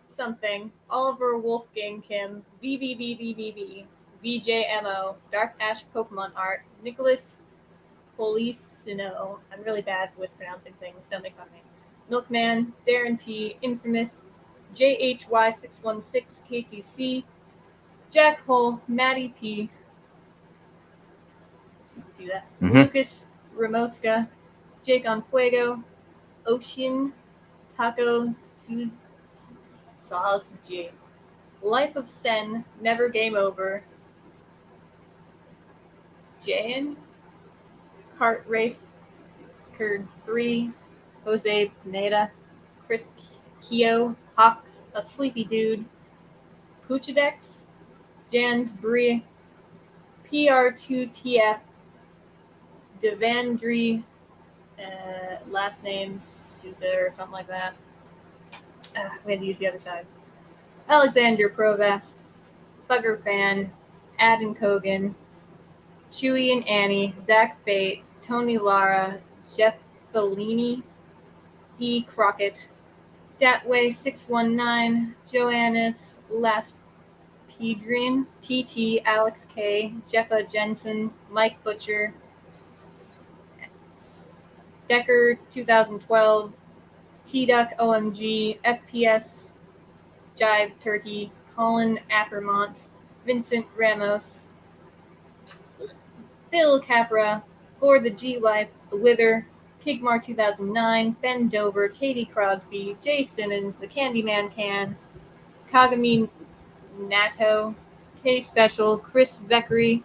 something, Oliver Wolfgang Kim, VVVVVV, VJMO, Dark Ash Pokemon Art, Nicholas Policino. I'm really bad with pronouncing things, don't make fun of me. Milkman, Darren T, Infamous, JHY616, KCC, Jack Hole, Maddie P. You can see that. Mhm. Lucas Ramoska, Jake on Fuego, Ocean, Taco Sausage, Life of Sen, Never Game Over, Jayan, Kart Race, Kurd 3, Jose Pineda, Chris Keo, Hawks, A Sleepy Dude, Puchadex, Jans Brie, PR2TF, Devandri, last name Suka or something like that. We had to use the other side. Alexander Provast, Bugger Fan, Adam Kogan, Chewy and Annie, Zach Fate, Tony Lara, Jeff Bellini, E. Crockett, Datway619, Joannis, Last Pedrian, TT, Alex K, Jeffa Jensen, Mike Butcher, Decker 2012, T-Duck OMG, FPS Jive Turkey, Colin Appermont, Vincent Ramos, Phil Capra, For the G-Life, The Wither, Pigmar 2009, Ben Dover, Katie Crosby, Jay Simmons, The Candyman Can, Kagami Nato, K Special, Chris Beckery,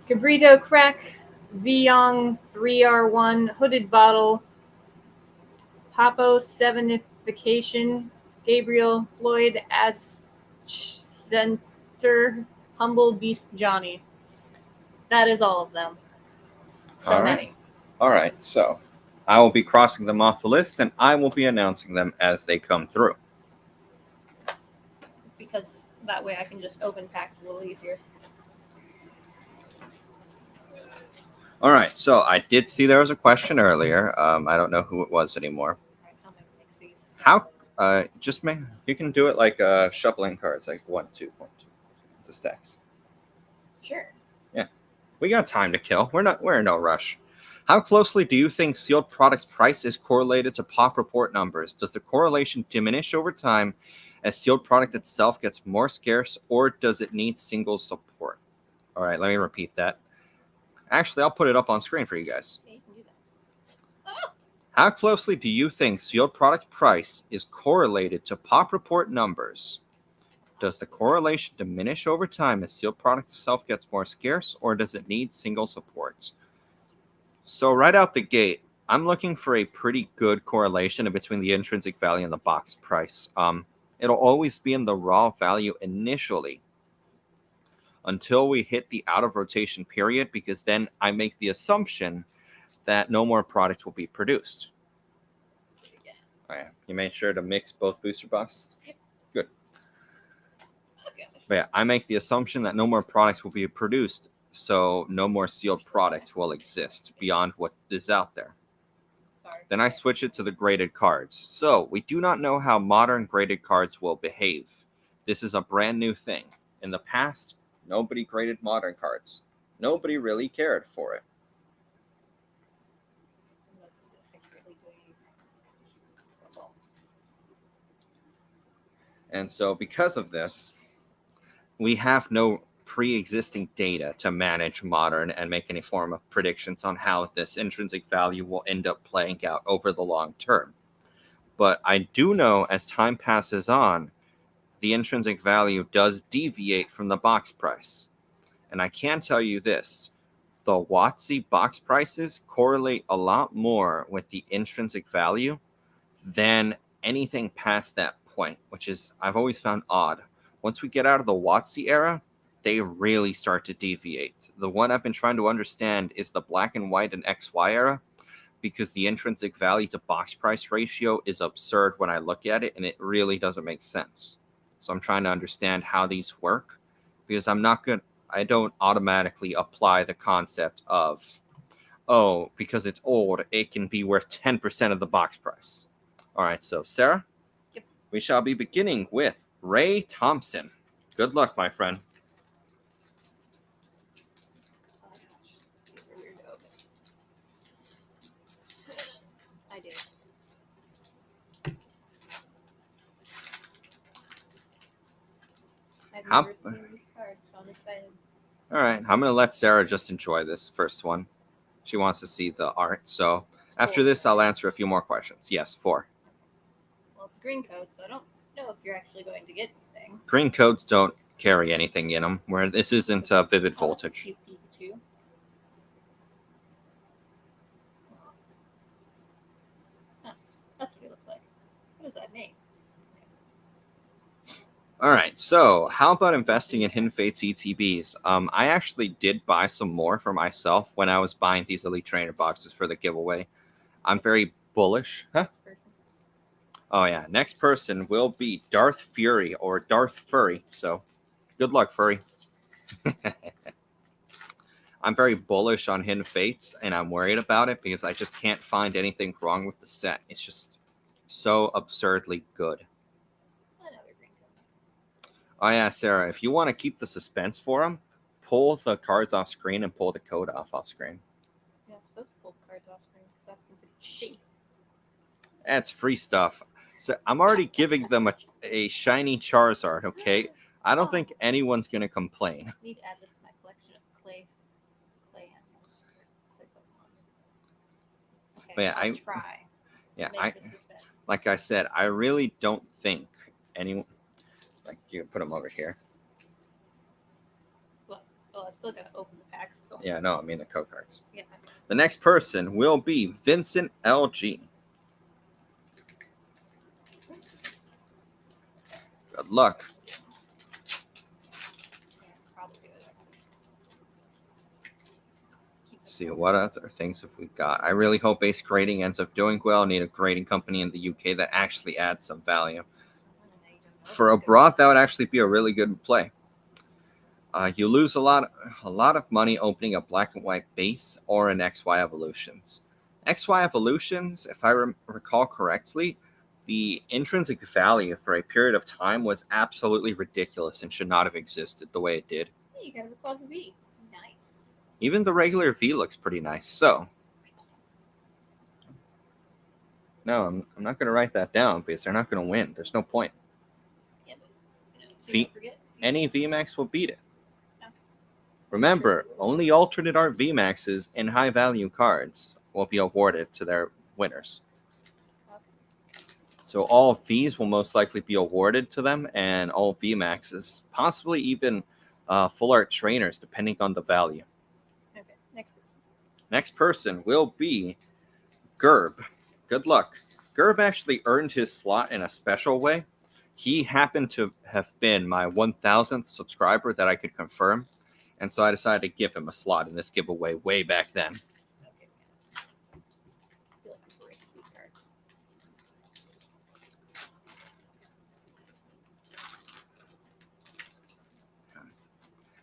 Cabrito Crack, Vyong 3R1, Hooded Bottle, Papo Sevenification, Gabriel Floyd as Center, Humble Beast Johnny. That is all of them. So All right. many. All right, so I will be crossing them off the list and I will be announcing them as they come through. Because that way I can just open packs a little easier. All right, so I did see there was a question earlier. I don't know who it was anymore. All right, how am I gonna mix these? How? Just make you can do it like shuffling cards, like 1, 2, 1, 2, to stacks. Sure. We got time to kill. We're in no rush. How closely do you think sealed product price is correlated to pop report numbers? Does the correlation diminish over time as sealed product itself gets more scarce, or does it need single support? All right, let me repeat that. Actually, I'll put it up on screen for you guys. Yeah, you can do that. How closely do you think sealed product price is correlated to pop report numbers? Does the correlation diminish over time as sealed product itself gets more scarce, or does it need single supports? So right out the gate, I'm looking for a pretty good correlation between the intrinsic value and the box price. It'll always be in the raw value initially until we hit the out of rotation period, because then I make the assumption that no more products will be produced. Yeah. Oh, yeah. You made sure to mix both booster boxes? Yep. Good. Okay. But yeah, I make the assumption that no more products will be produced, so no more sealed products will exist beyond what is out there. Sorry. Then I switch it to the graded cards. So we do not know how modern graded cards will behave. This is a brand new thing. In the past, nobody graded modern cards. Nobody really cared for it. And so because of this, we have no pre-existing data to manage modern and make any form of predictions on how this intrinsic value will end up playing out over the long term. But I do know as time passes on, the intrinsic value does deviate from the box price. And I can tell you this, the WotC box prices correlate a lot more with the intrinsic value than anything past that point, which is I've always found odd. Once we get out of the WotC era, they really start to deviate. The one I've been trying to understand is the black and white and XY era, because the intrinsic value to box price ratio is absurd when I look at it, and it really doesn't make sense. So I'm trying to understand how these work, because I don't automatically apply the concept of, oh, because it's old, it can be worth 10% of the box price. All right, so Sarah, Yep. We shall be beginning with Ray Thompson. Good luck, my friend. Oh my gosh. These are weird to open. I do. I've How- never seen these cards, so I'm excited. All right, I'm going to let Sarah just enjoy this first one. She wants to see the art, so after this, I'll answer a few more questions. Yes, 4. Well, it's a green code, so I don't know if you're actually going to get anything. Green codes don't carry anything in them, where this isn't Vivid Oh, Voltage. cute Pikachu. Huh, that's what he looks like. What is that name? All right, so how about investing in Hidden Fates ETBs? I actually did buy some more for myself when I was buying these Elite Trainer boxes for the giveaway. I'm very bullish. Huh? Person. Oh yeah, next person will be Darth Fury or Darth Furry. So good luck, Furry. I'm very bullish on Hidden Fates, and I'm worried about it because I just can't find anything wrong with the set. It's just so absurdly good. Another green code. Oh yeah, Sarah, if you want to keep the suspense for them, pull the cards off screen and pull the code off screen. Yeah, it's supposed to pull the cards off screen because that's considered shady. That's free stuff. So I'm already giving them a shiny Charizard, okay? I don't think anyone's going to complain. I need to add this to my collection of clay animals. Clay Pokemons. Okay, But yeah, I'll try. Yeah, Make the suspense. like I said, I really don't think anyone. Like you can put them over here. Well, I still gotta open the packs. Though. Yeah, no, I mean the code cards. Yeah. The next person will be Vincent LG. Good luck. Yeah, probably do it. Let's see what other things have we got. I really hope Ace Grading ends up doing well. I need a grading company in the UK that actually adds some value. For abroad, that would actually be a really good play. You lose a lot of money opening a black and white base or an XY evolutions. XY evolutions, if I recall correctly, the intrinsic value for a period of time was absolutely ridiculous and should not have existed the way it did. Hey, you got a Rayquaza V. Nice. Even the regular V looks pretty nice. So, no, I'm not going to write that down because they're not going to win. There's no point. Yeah, but, so don't forget. Any VMAX will beat it. Okay. Remember, only alternate art VMAXs and high value cards will be awarded to their winners. Okay. So all Vs will most likely be awarded to them, and all VMAXs, possibly even full art trainers, depending on the value. Okay, next person. Next person will be Gerb. Good luck. Gerb actually earned his slot in a special way. He happened to have been my 1000th subscriber that I could confirm, and so I decided to give him a slot in this giveaway way back then. Okay. I feel like I'm breaking these cards.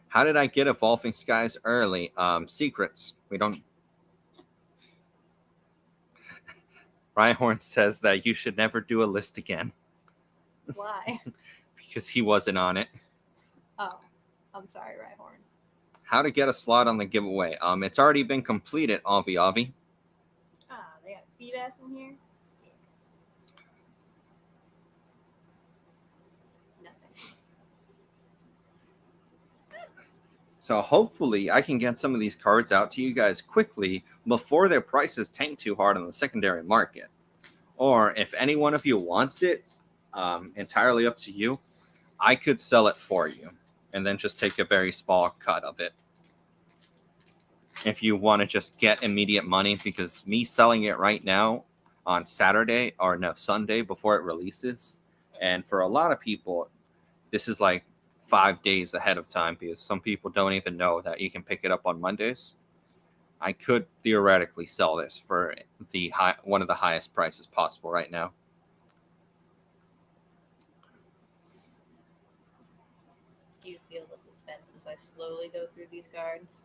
How did I get Evolving Skies early? Secrets. We don't. Rhyhorn says that you should never do a list again Why? because he wasn't on it. Oh, I'm sorry, Rhyhorn. How to get a slot on the giveaway? It's already been completed, Avi. Ah, they got feed ass in here. Yeah. Nothing. So hopefully I can get some of these cards out to you guys quickly before their prices tank too hard on the secondary market. Or if any one of you wants it, entirely up to you, I could sell it for you and then just take a very small cut of it. If you want to just get immediate money, because me selling it right now on Sunday before it releases, and for a lot of people, this is like 5 days ahead of time because some people don't even know that you can pick it up on Mondays. I could theoretically sell this for one of the highest prices possible right now. Do you feel the suspense as I slowly go through these cards?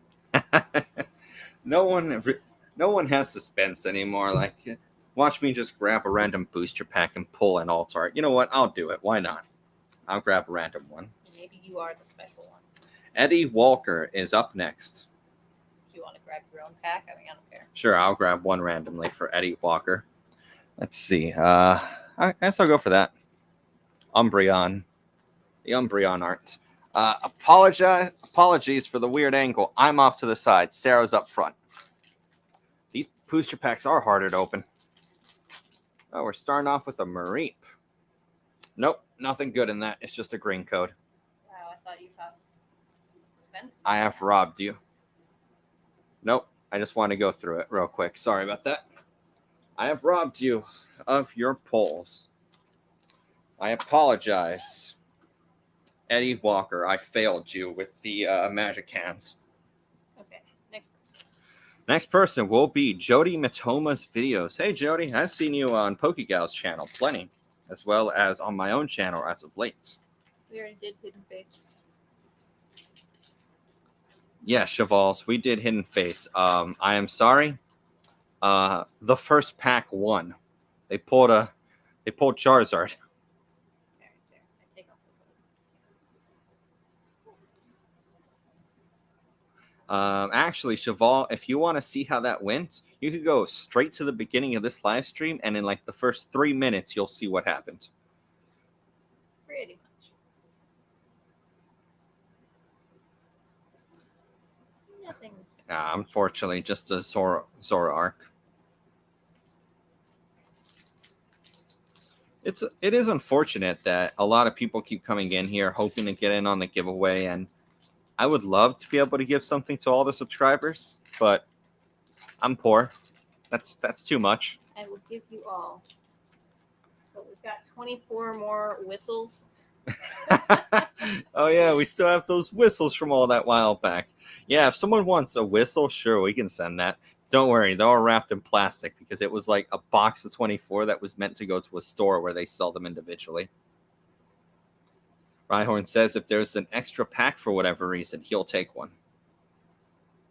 No one has suspense anymore. Like, watch me just grab a random booster pack and pull an alt art. You know what? I'll do it. Why not? I'll grab a random one. Maybe you are the special one. Eddie Walker is up next. Do you want to grab your own pack? I mean, I don't care. Sure, I'll grab one randomly for Eddie Walker. Let's see. I guess I'll go for that. Umbreon. The Umbreon art. Apologies for the weird angle. I'm off to the side. Sarah's up front. These booster packs are harder to open. Oh, we're starting off with a Mareep. Nope, nothing good in that. It's just a green code. Wow, I thought you thought suspense. I have robbed you. Nope, I just want to go through it real quick. Sorry about that. I have robbed you of your pulls. I apologize. Eddie Walker, I failed you with the magic hands. Okay, Next person will be Jody Matoma's videos. Hey, Jody, I've seen you on PokeGal's channel plenty, as well as on my own channel as of late. we already did Hidden Fates. Yeah, Chevals, we did Hidden Fates. I am sorry. The first pack won. They pulled Charizard. There. I take off the Actually, Cheval, if you want to see how that went, you could go straight to the beginning of this live stream, and in like the first 3 minutes, you'll see what happened. pretty much. Nothing. Unfortunately, just a Zoroark. It is unfortunate that a lot of people keep coming in here hoping to get in on the giveaway, and I would love to be able to give something to all the subscribers, but I'm poor. That's too much. I will give you all. So we've got 24 more whistles. Oh yeah, we still have those whistles from all that while back. Yeah, if someone wants a whistle, sure, we can send that. Don't worry, they're all wrapped in plastic because it was like a box of 24 that was meant to go to a store where they sell them individually. Rhyhorn says if there's an extra pack for whatever reason, he'll take one.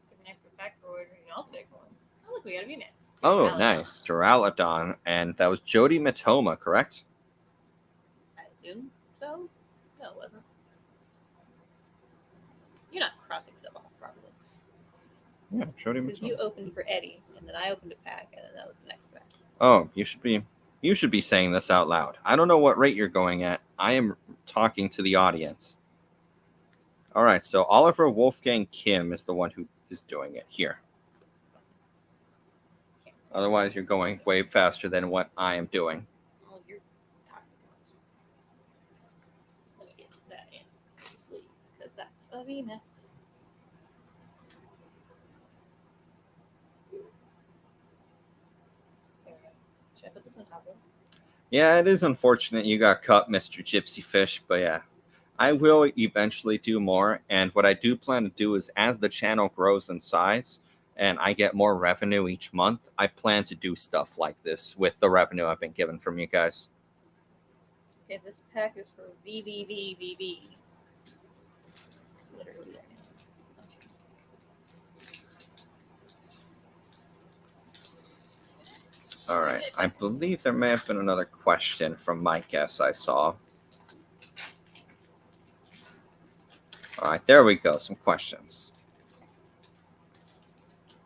Give an extra pack for ordering. I'll take one. Oh, look, we got a VMAX. Oh, nice. Duraludon, and that was Jody Matoma, correct? I assume so. No, it wasn't. You're not crossing stuff off properly. Yeah, Jody Because you Matoma. opened for Eddie, and then I opened a pack, and then that was the next pack. Oh, you should be saying this out loud. I don't know what rate you're going at. I am talking to the audience. All right, so Oliver Wolfgang Kim is the one who is doing it here. Otherwise, you're going way faster than what I am doing. Well, you're talking too much. Let me get that in the sleeve, because that's a VMAX. on top of it. Yeah, it is unfortunate you got cut, Mr. Gypsy Fish, but yeah. I will eventually do more, and what I do plan to do is as the channel grows in size and I get more revenue each month, I plan to do stuff like this with the revenue I've been given from you guys. Okay, this pack is for VVVVV. Literally right now. Okay. All right, I believe there may have been another question from my guess I saw. All right, there we go, some questions.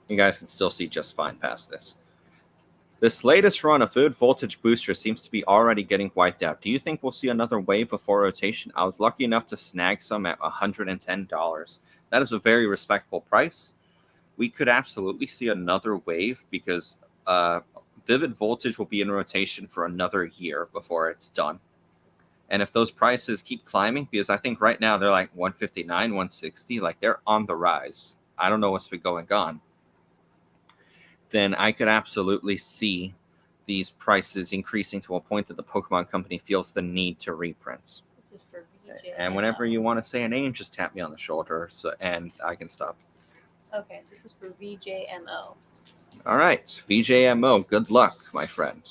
You guys can still see just fine past this. This latest run of Food Voltage Booster seems to be already getting wiped out. Do you think we'll see another wave before rotation? I was lucky enough to snag some at $110. That is a very respectable price. We could absolutely see another wave because Vivid Voltage will be in rotation for another year before it's done. And if those prices keep climbing, because I think right now they're like 159, 160, like they're on the rise. I don't know what's been going on. Then I could absolutely see these prices increasing to a point that the Pokemon Company feels the need to reprint. This is for VJ. And whenever you want to say a name, just tap me on the shoulder, and I can stop. Okay, this is for VJMO. All right, VJMO, good luck, my friend.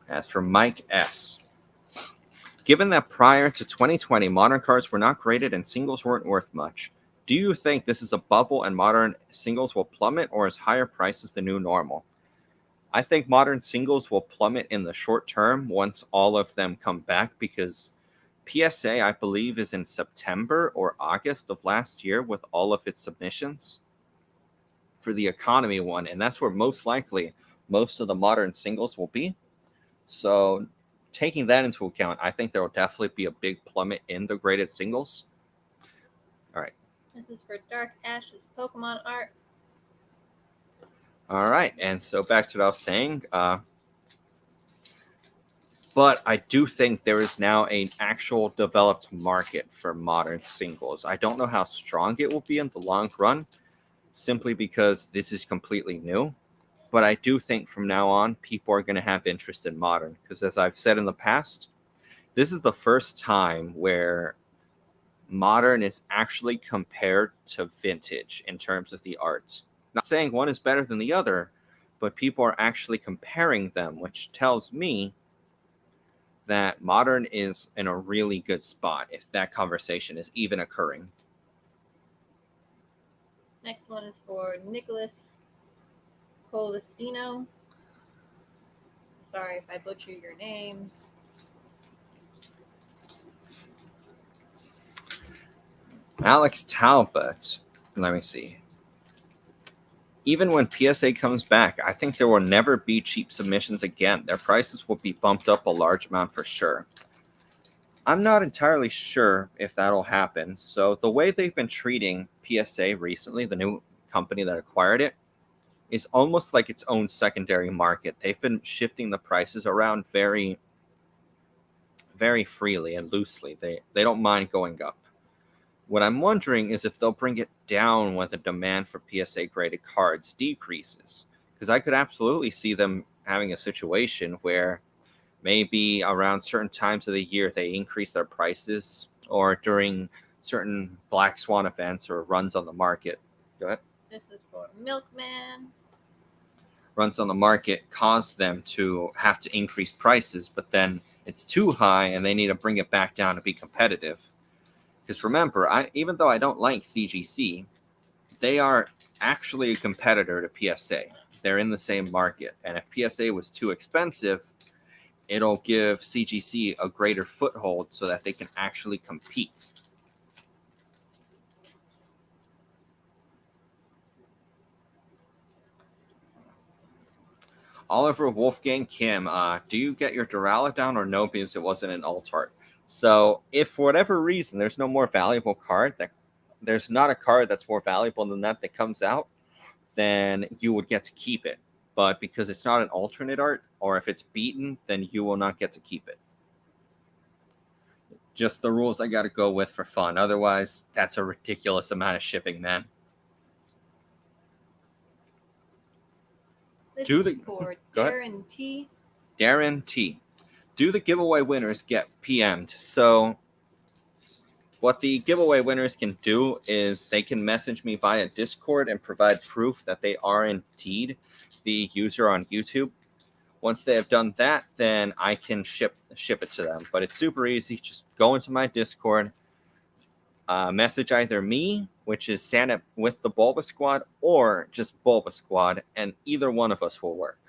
As for Mike S. Given that prior to 2020, modern cards were not graded and singles weren't worth much, do you think this is a bubble and modern singles will plummet, or is higher prices the new normal? I think modern singles will plummet in the short term once all of them come back, because PSA, I believe, is in September or August of last year with all of its submissions for the economy one, and that's where most likely most of the modern singles will be. So taking that into account, I think there will definitely be a big plummet in the graded singles. All right. This is for Dark Ash's Pokemon art. All right, and so back to what I was saying. But I do think there is now an actual developed market for modern singles. I don't know how strong it will be in the long run, simply because this is completely new. But I do think from now on, people are going to have interest in modern. Because as I've said in the past, this is the first time where modern is actually compared to vintage in terms of the art. Not saying one is better than the other, but people are actually comparing them, which tells me that modern is in a really good spot if that conversation is even occurring. Next one is for Nicholas Colasino. Sorry if I butcher your names. Alex Talbot. Let me see. Even when PSA comes back, I think there will never be cheap submissions again. Their prices will be bumped up a large amount for sure. I'm not entirely sure if that'll happen. So the way they've been treating PSA recently, the new company that acquired it, is almost like its own secondary market. They've been shifting the prices around very, very freely and loosely. They don't mind going up. What I'm wondering is if they'll bring it down when the demand for PSA graded cards decreases. Because I could absolutely see them having a situation where maybe around certain times of the year they increase their prices, or during certain Black Swan events or runs on the market. Go ahead. This is for Milkman. Runs on the market cause them to have to increase prices, but then it's too high and they need to bring it back down to be competitive. Because remember, even though I don't like CGC, they are actually a competitor to PSA. They're in the same market. And if PSA was too expensive, it'll give CGC a greater foothold so that they can actually compete. Oliver Wolfgang Kim, do you get your Duraludon or no, because it wasn't an alt art? So if for whatever reason there's no more valuable card, there's not a card that's more valuable than that comes out, then you would get to keep it. But because it's not an alternate art, or if it's beaten, then you will not get to keep it. Just the rules I got to go with for fun. Otherwise, that's a ridiculous amount of shipping, man. This Do is the for go ahead. Darren T. Darren T. Do the giveaway winners get PM'd? So what the giveaway winners can do is they can message me via Discord and provide proof that they are indeed the user on YouTube. Once they have done that, then I can ship it to them. But it's super easy. Just go into my Discord, message either me, which is Santa with the BulbaSquad, or just BulbaSquad, and either one of us will work.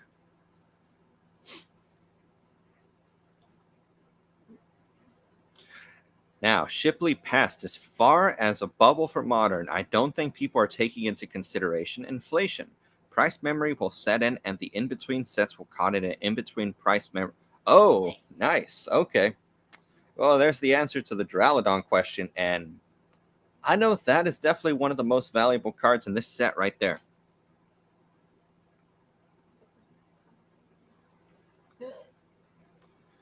Now, Shipley passed as far as a bubble for modern. I don't think people are taking into consideration inflation. Price memory will set in, and the in-between sets will caught in an in-between price memory. Oh, nice. Okay. Well, there's the answer to the Duraludon question, and I know that is definitely one of the most valuable cards in this set right there.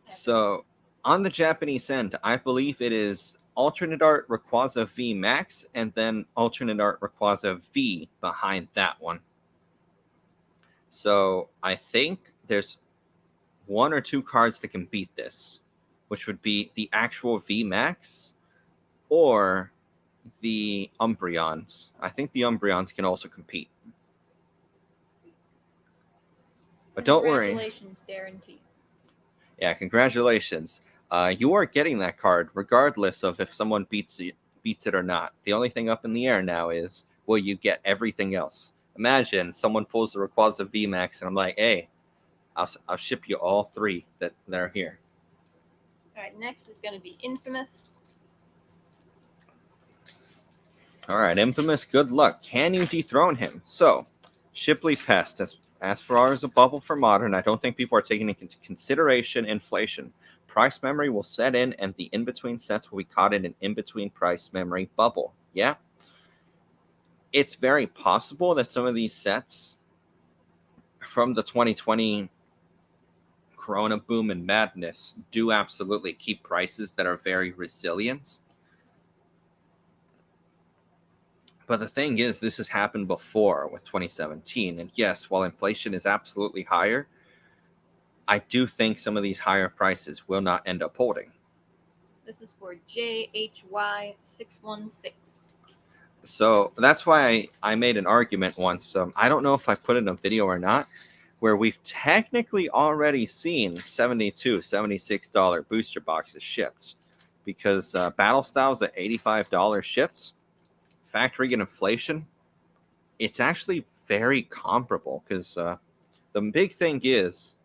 So, on the Japanese end, I believe it is alternate art Rayquaza V Max and then alternate art Rayquaza V behind that one. So, I think there's one or two cards that can beat this, which would be the actual V Max or the Umbreons. I think the Umbreons can also compete. But don't worry. Congratulations, Darren T. Yeah, congratulations. You are getting that card regardless of if someone beats it or not. The only thing up in the air now is, will you get everything else? Imagine someone pulls the Rayquaza VMAX and I'm like, hey, I'll ship you all three that are here. All right, next is going to be Infamous. All right, Infamous, good luck. Can you dethrone him? So, Shipley passed. As far as a bubble for modern, I don't think people are taking into consideration inflation. Price memory will set in, and the in-between sets will be caught in an in-between price memory bubble. Yeah? It's very possible that some of these sets from the 2020 Corona boom and madness do absolutely keep prices that are very resilient. But the thing is, this has happened before with 2017. And yes, while inflation is absolutely higher, I do think some of these higher prices will not end up holding. This is for JHY616. So that's why I made an argument once. I don't know if I put it in a video or not, where we've technically already seen $72, $76 booster boxes shipped. Because Battle Styles at $85 shipped, factoring in inflation, it's actually very comparable because the big thing is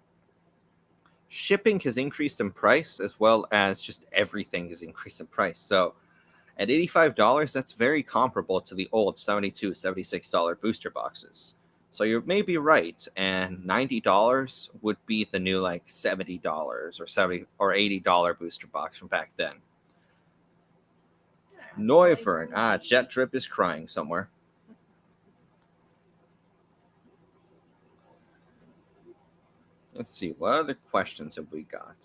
shipping has increased in price as well as just everything has increased in price. So at $85, that's very comparable to the old $72, $76 booster boxes. So you may be right, and $90 would be the new like $70 or $70 or $80 booster box from back then. Noivern. Jet Drip is crying somewhere. Let's see, what other questions have we got?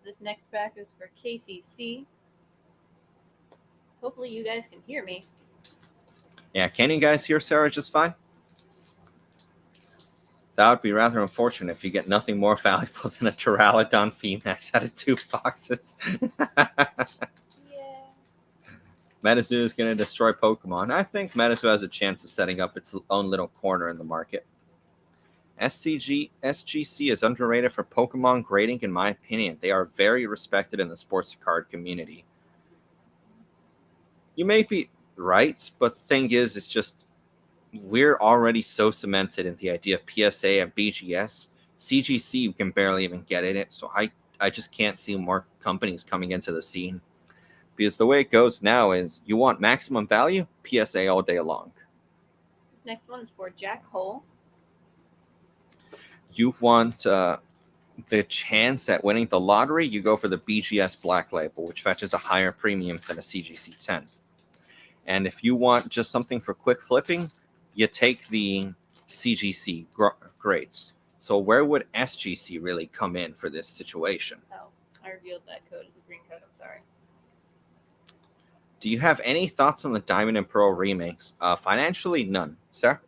This next pack is for KCC. Hopefully you guys can hear me. Yeah, can you guys hear Sarah just fine? That would be rather unfortunate if you get nothing more valuable than a Duraludon VMAX out of 2 boxes. Yeah. Metazoo is going to destroy Pokemon. I think Metazoo has a chance of setting up its own little corner in the market. SGC is underrated for Pokemon grading, in my opinion. They are very respected in the sports card community. You may be right, but the thing is, it's just we're already so cemented in the idea of PSA and BGS. CGC can barely even get in it, so I just can't see more companies coming into the scene. Because the way it goes now is you want maximum value, PSA all day long. This next one is for Jack Hole. You want the chance at winning the lottery, you go for the BGS Black Label, which fetches a higher premium than a CGC 10. And if you want just something for quick flipping, you take the CGC grades. So where would SGC really come in for this situation? Oh, I revealed that code as a green code. I'm sorry. Do you have any thoughts on the Diamond and Pearl remakes? Financially, none. Sarah?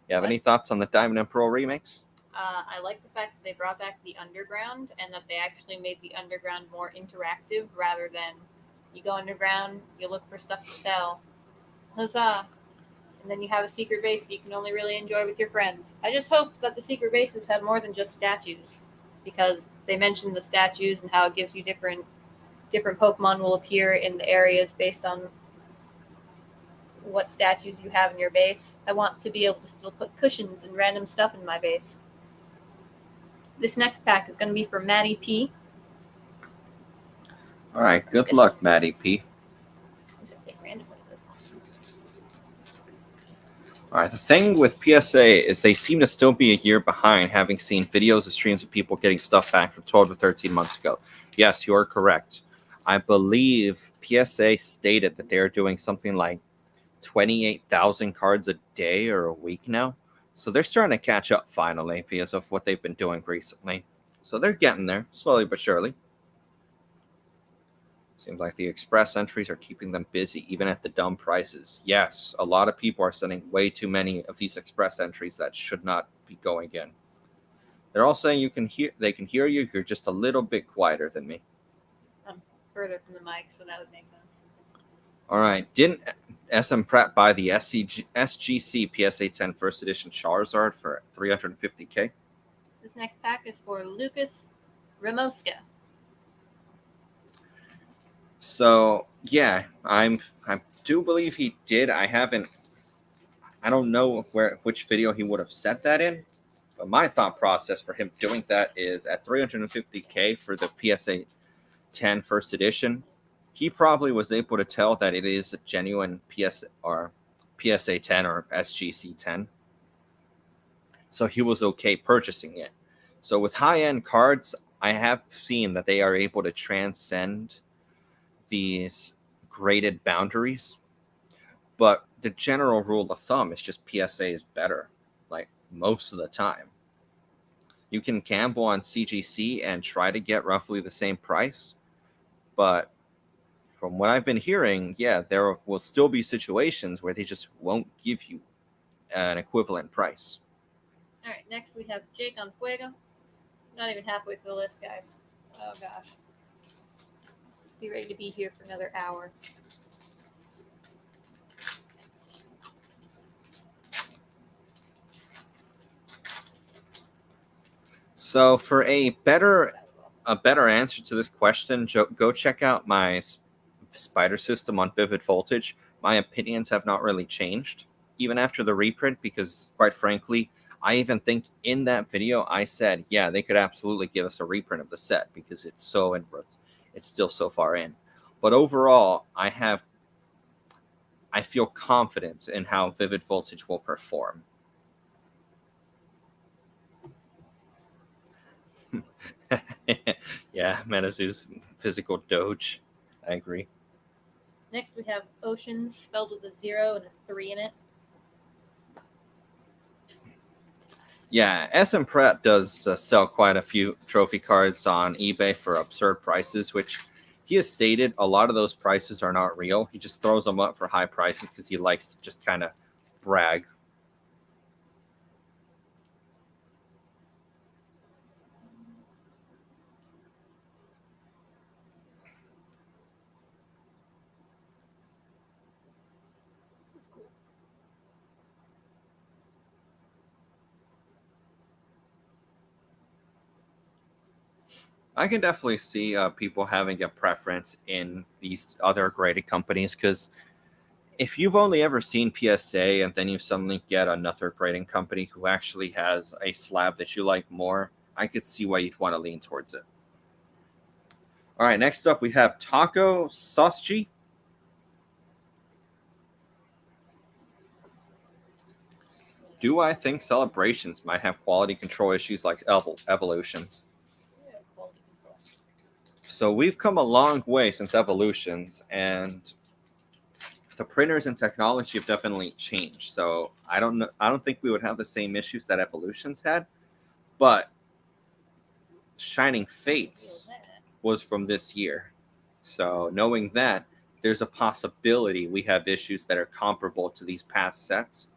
You have any thoughts on the Diamond and Pearl remakes? I like the fact that they brought back the underground and that they actually made the underground more interactive rather than you go underground, you look for stuff to sell. Huzzah! And then you have a secret base that you can only really enjoy with your friends. I just hope that the secret bases have more than just statues, because they mentioned the statues and how it gives you different Pokemon will appear in the areas based on what statues you have in your base. I want to be able to still put cushions and random stuff in my base. This next pack is going to be for Maddie P. All right, good luck, Maddie P. All right, the thing with PSA is they seem to still be a year behind, having seen videos and streams of people getting stuff back from 12 to 13 months ago. Yes, you are correct. I believe PSA stated that they're doing something like 28,000 cards a day or a week now. So they're starting to catch up finally because of what they've been doing recently. So they're getting there, slowly but surely. Seems like the express entries are keeping them busy, even at the dumb prices. Yes, a lot of people are sending way too many of these express entries that should not be going in. They're all saying they can hear you. You're just a little bit quieter than me. I'm further from the mic, so that would make sense. All right. Didn't SM Pratt buy the SGC PSA 10 First Edition Charizard for $350K? This next pack is for Lucas Ramoska. So yeah, I do believe he did. I don't know which video he would have said that in, but my thought process for him doing that is at $350K for the PSA 10 First Edition, he probably was able to tell that it is a genuine PSA 10 or SGC 10. So he was okay purchasing it. So with high-end cards, I have seen that they are able to transcend these graded boundaries. But the general rule of thumb is just PSA is better, like most of the time. You can gamble on CGC and try to get roughly the same price, but from what I've been hearing, yeah, there will still be situations where they just won't give you an equivalent price. All right, next we have Jake on Fuego. Not even halfway through the list, guys. Oh gosh. Be ready to be here for another hour. So for a better answer to this question, go check out my spider system on Vivid Voltage. My opinions have not really changed, even after the reprint, because quite frankly, I even think in that video I said, yeah, they could absolutely give us a reprint of the set because it's still so far in. But overall, I feel confident in how Vivid Voltage will perform. Yeah, Metazu's physical doge. I agree. Next we have Oceans, spelled with a 0 and a 3 in it. Yeah, SM Pratt does sell quite a few trophy cards on eBay for absurd prices, which he has stated a lot of those prices are not real. He just throws them up for high prices because he likes to just kind of brag. This is cool. I can definitely see people having a preference in these other graded companies because if you've only ever seen PSA and then you suddenly get another grading company who actually has a slab that you like more, I could see why you'd want to lean towards it. All right, next up we have Taco Sosji. Do I think Celebrations might have quality control issues like Evolutions? Yeah, quality control. So we've come a long way since Evolutions, and the printers and technology have definitely changed. So I don't think we would have the same issues that Evolutions had, but Shining Fates was from this year. So knowing that, there's a possibility we have issues that are comparable to these past sets,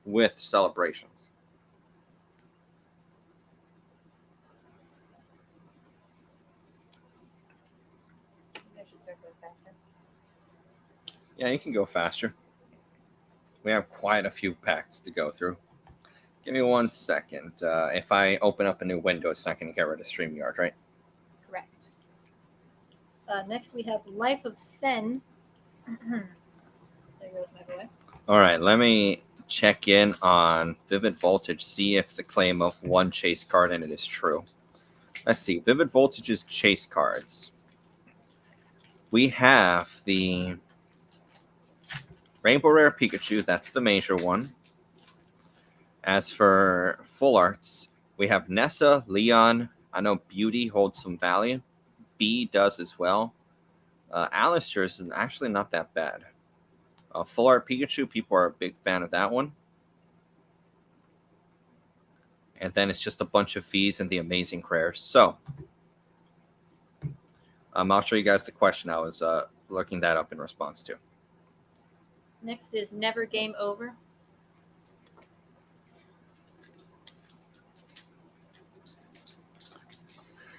with celebrations. I should start going faster. Yeah, you can go faster. We have quite a few packs to go through. Give me 1 second. If I open up a new window, it's not going to get rid of StreamYard, right? Correct. Next we have Life of Sen. There goes my voice. All right, let me check in on Vivid Voltage, see if the claim of one chase card in it is true. Let's see. Vivid Voltage's chase cards. We have the Rainbow Rare Pikachu. That's the major one. As for full arts, we have Nessa, Leon. I know Beauty holds some value. B does as well. Alistair is actually not that bad. Full art Pikachu, people are a big fan of that one. And then it's just a bunch of fees and the amazing rares. So, I'll show you guys the question I was looking that up in response to. Next is Never Game Over.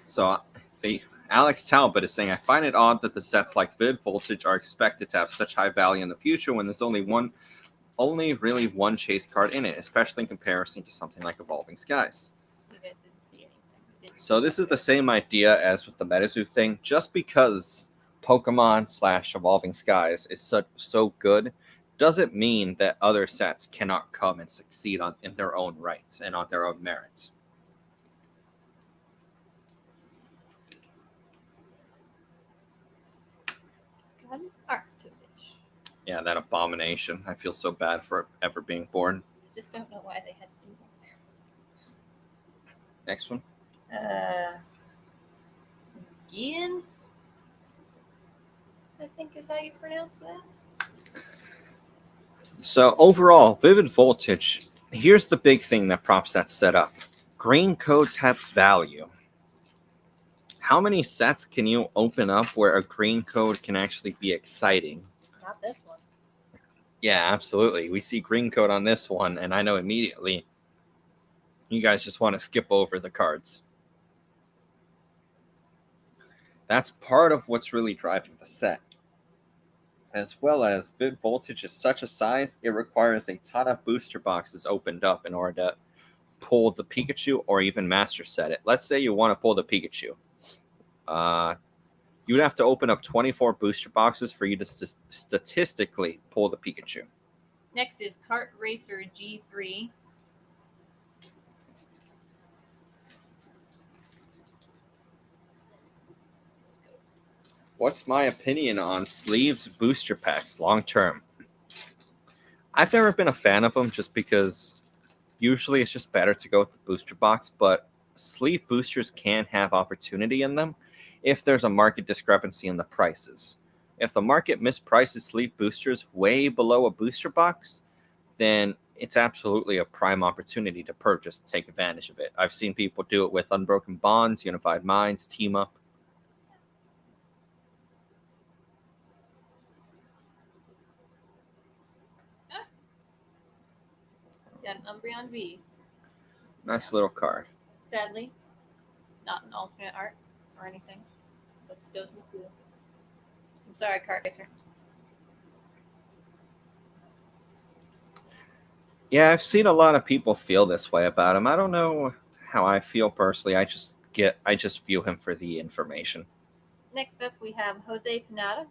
So, Alex Talbot is saying, I find it odd that the sets like Vivid Voltage are expected to have such high value in the future when there's only really one chase card in it, especially in comparison to something like Evolving Skies. You guys didn't see anything. So this is the same idea as with the Metazoo thing. Just because Pokemon / Evolving Skies is so good, doesn't mean that other sets cannot come and succeed in their own right and on their own merit. Arctovich. Yeah, that abomination. I feel so bad for ever being born. I just don't know why they had to do that. Next one. Gian? I think is how you pronounce that. So overall, Vivid Voltage, here's the big thing that props that set up. Green codes have value. How many sets can you open up where a green code can actually be exciting? Not this one. Yeah, absolutely. We see green code on this one, and I know immediately you guys just want to skip over the cards. That's part of what's really driving the set. As well as Vivid Voltage is such a size, it requires a ton of booster boxes opened up in order to pull the Pikachu or even master set it. Let's say you want to pull the Pikachu. You would have to open up 24 booster boxes for you to statistically pull the Pikachu. Next is Kart Racer G3. What's my opinion on sleeves booster packs long term? I've never been a fan of them just because usually it's just better to go with the booster box, but sleeve boosters can have opportunity in them if there's a market discrepancy in the prices. If the market misprices sleeve boosters way below a booster box, then it's absolutely a prime opportunity to purchase and take advantage of it. I've seen people do it with Unbroken Bonds, Unified Minds, Team Up. Got an Umbreon V. Nice little card. Sadly, not an alternate art or anything, but still cool. I'm sorry, Kart Racer. Yeah, I've seen a lot of people feel this way about him. I don't know how I feel personally. I just view him for the information. Next up, we have Jose Pinata.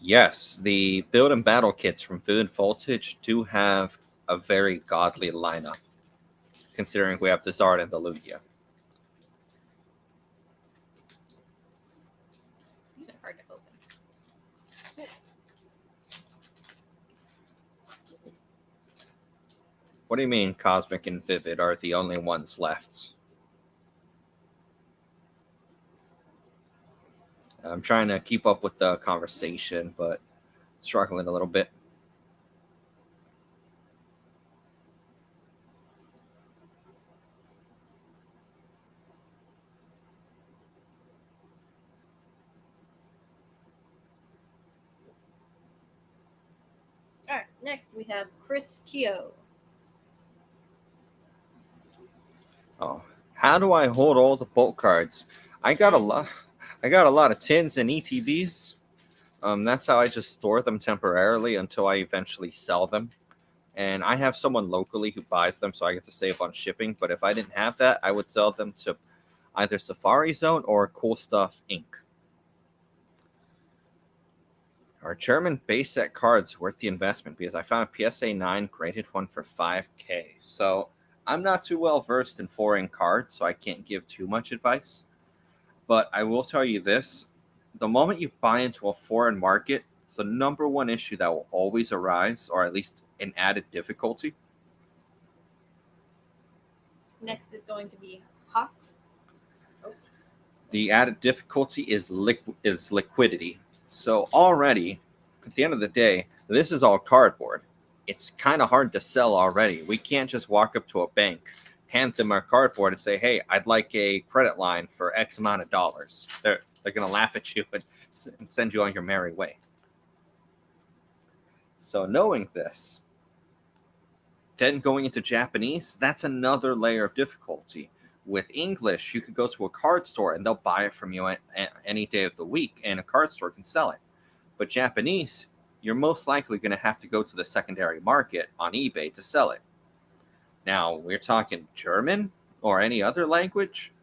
Yes, the build and battle kits from Vivid Voltage do have a very godly lineup, considering we have the Zard and the Lugia. These are hard to open. What do you mean Cosmic and Vivid are the only ones left? I'm trying to keep up with the conversation, but struggling a little bit. All right, next we have Chris Keogh. Oh, how do I hold all the bulk cards? I got a lot. I got a lot of tins and ETBs. That's how I just store them temporarily until I eventually sell them. And I have someone locally who buys them, so I get to save on shipping. But if I didn't have that, I would sell them to either Safari Zone or Cool Stuff Inc. Our German base set cards worth the investment because I found a PSA 9 graded one for 5K. So I'm not too well versed in foreign cards, so I can't give too much advice. But I will tell you this: the moment you buy into a foreign market, the number one issue that will always arise, or at least an added difficulty, Next is going to be Hawks. Oops. the added difficulty is liquidity. So already, at the end of the day, this is all cardboard. It's kind of hard to sell already. We can't just walk up to a bank, hand them our cardboard, and say, "Hey, I'd like a credit line for X amount of dollars." They're gonna laugh at you and send you on your merry way. So knowing this, then going into Japanese, that's another layer of difficulty. With English, you could go to a card store and they'll buy it from you any day of the week, and a card store can sell it. But Japanese, you're most likely going to have to go to the secondary market on eBay to sell it. Now, we're talking German or any other language.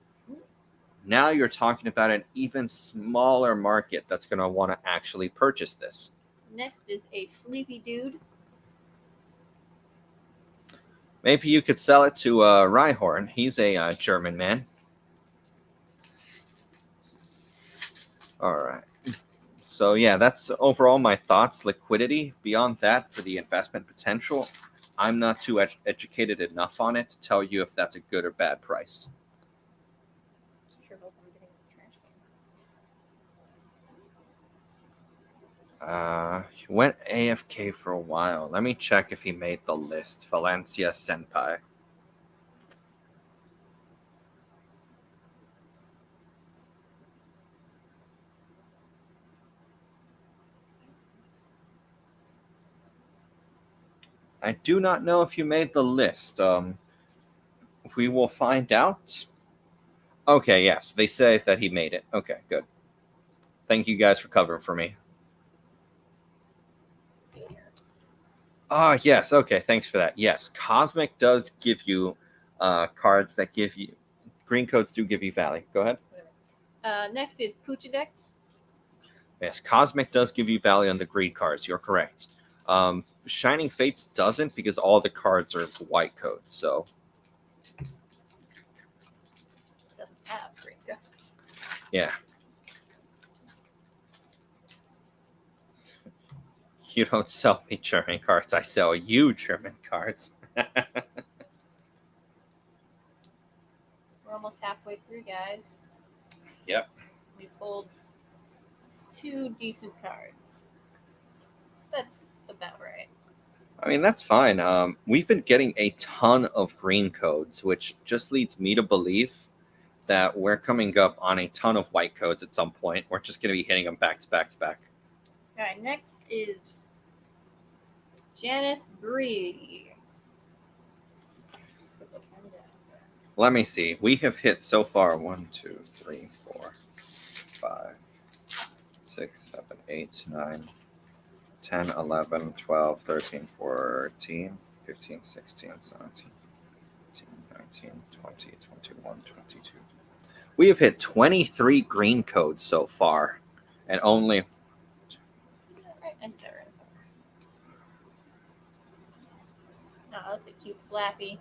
Now you're talking about an even smaller market that's going to want to actually purchase this. Next is a Sleepy Dude. Maybe you could sell it to Rhyhorn. He's a German man. All right. So yeah, that's overall my thoughts. Liquidity. Beyond that, for the investment potential, I'm not too educated enough on it to tell you if that's a good or bad price. Sure hope I'm getting the trash can. He went AFK for a while. Let me check if he made the list. Valencia Senpai. I do not know if you made the list. We will find out. Okay, yes, they say that he made it. Okay, good. Thank you guys for covering for me. Ah, yes. Okay, thanks for that. Yes, Cosmic does give you cards that give you green codes do give you value. Go ahead. Next is Puchadex. Yes, Cosmic does give you value on the green cards. You're correct. Shining Fates doesn't because all the cards are white codes. So Doesn't have green codes. yeah. You don't sell me German cards. I sell you German cards. We're almost halfway through, guys. Yep. We pulled 2 decent cards. That's about right. I mean, that's fine. We've been getting a ton of green codes, which just leads me to believe that we're coming up on a ton of white codes at some point. We're just going to be hitting them back to back to back. All right, next is Janice Bree. Let me see. We have hit so far 1, 2, 3, 4, 5, 6, 7, 8, 9, 10, 11, 12, 13, 14, 15, 16, 17, 18, 19, 20, 21, 22. We have hit 23 green codes so far, and only Enter. Oh, that's a cute Flappy.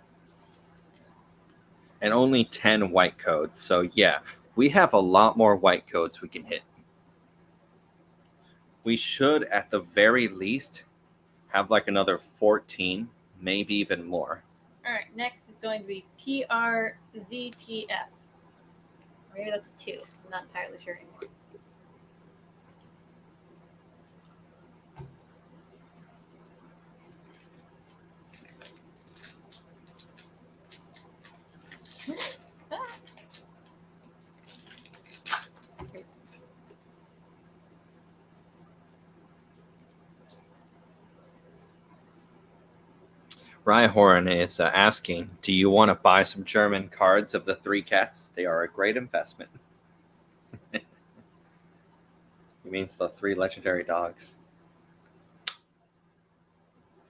and only 10 white codes. So yeah, we have a lot more white codes we can hit. We should, at the very least, have like another 14, maybe even more. All right, next is going to be PRZTF. Maybe that's a 2. I'm not entirely sure anymore. Rhyhorn is asking, do you want to buy some German cards of the 3 cats? They are a great investment. He means the 3 legendary dogs.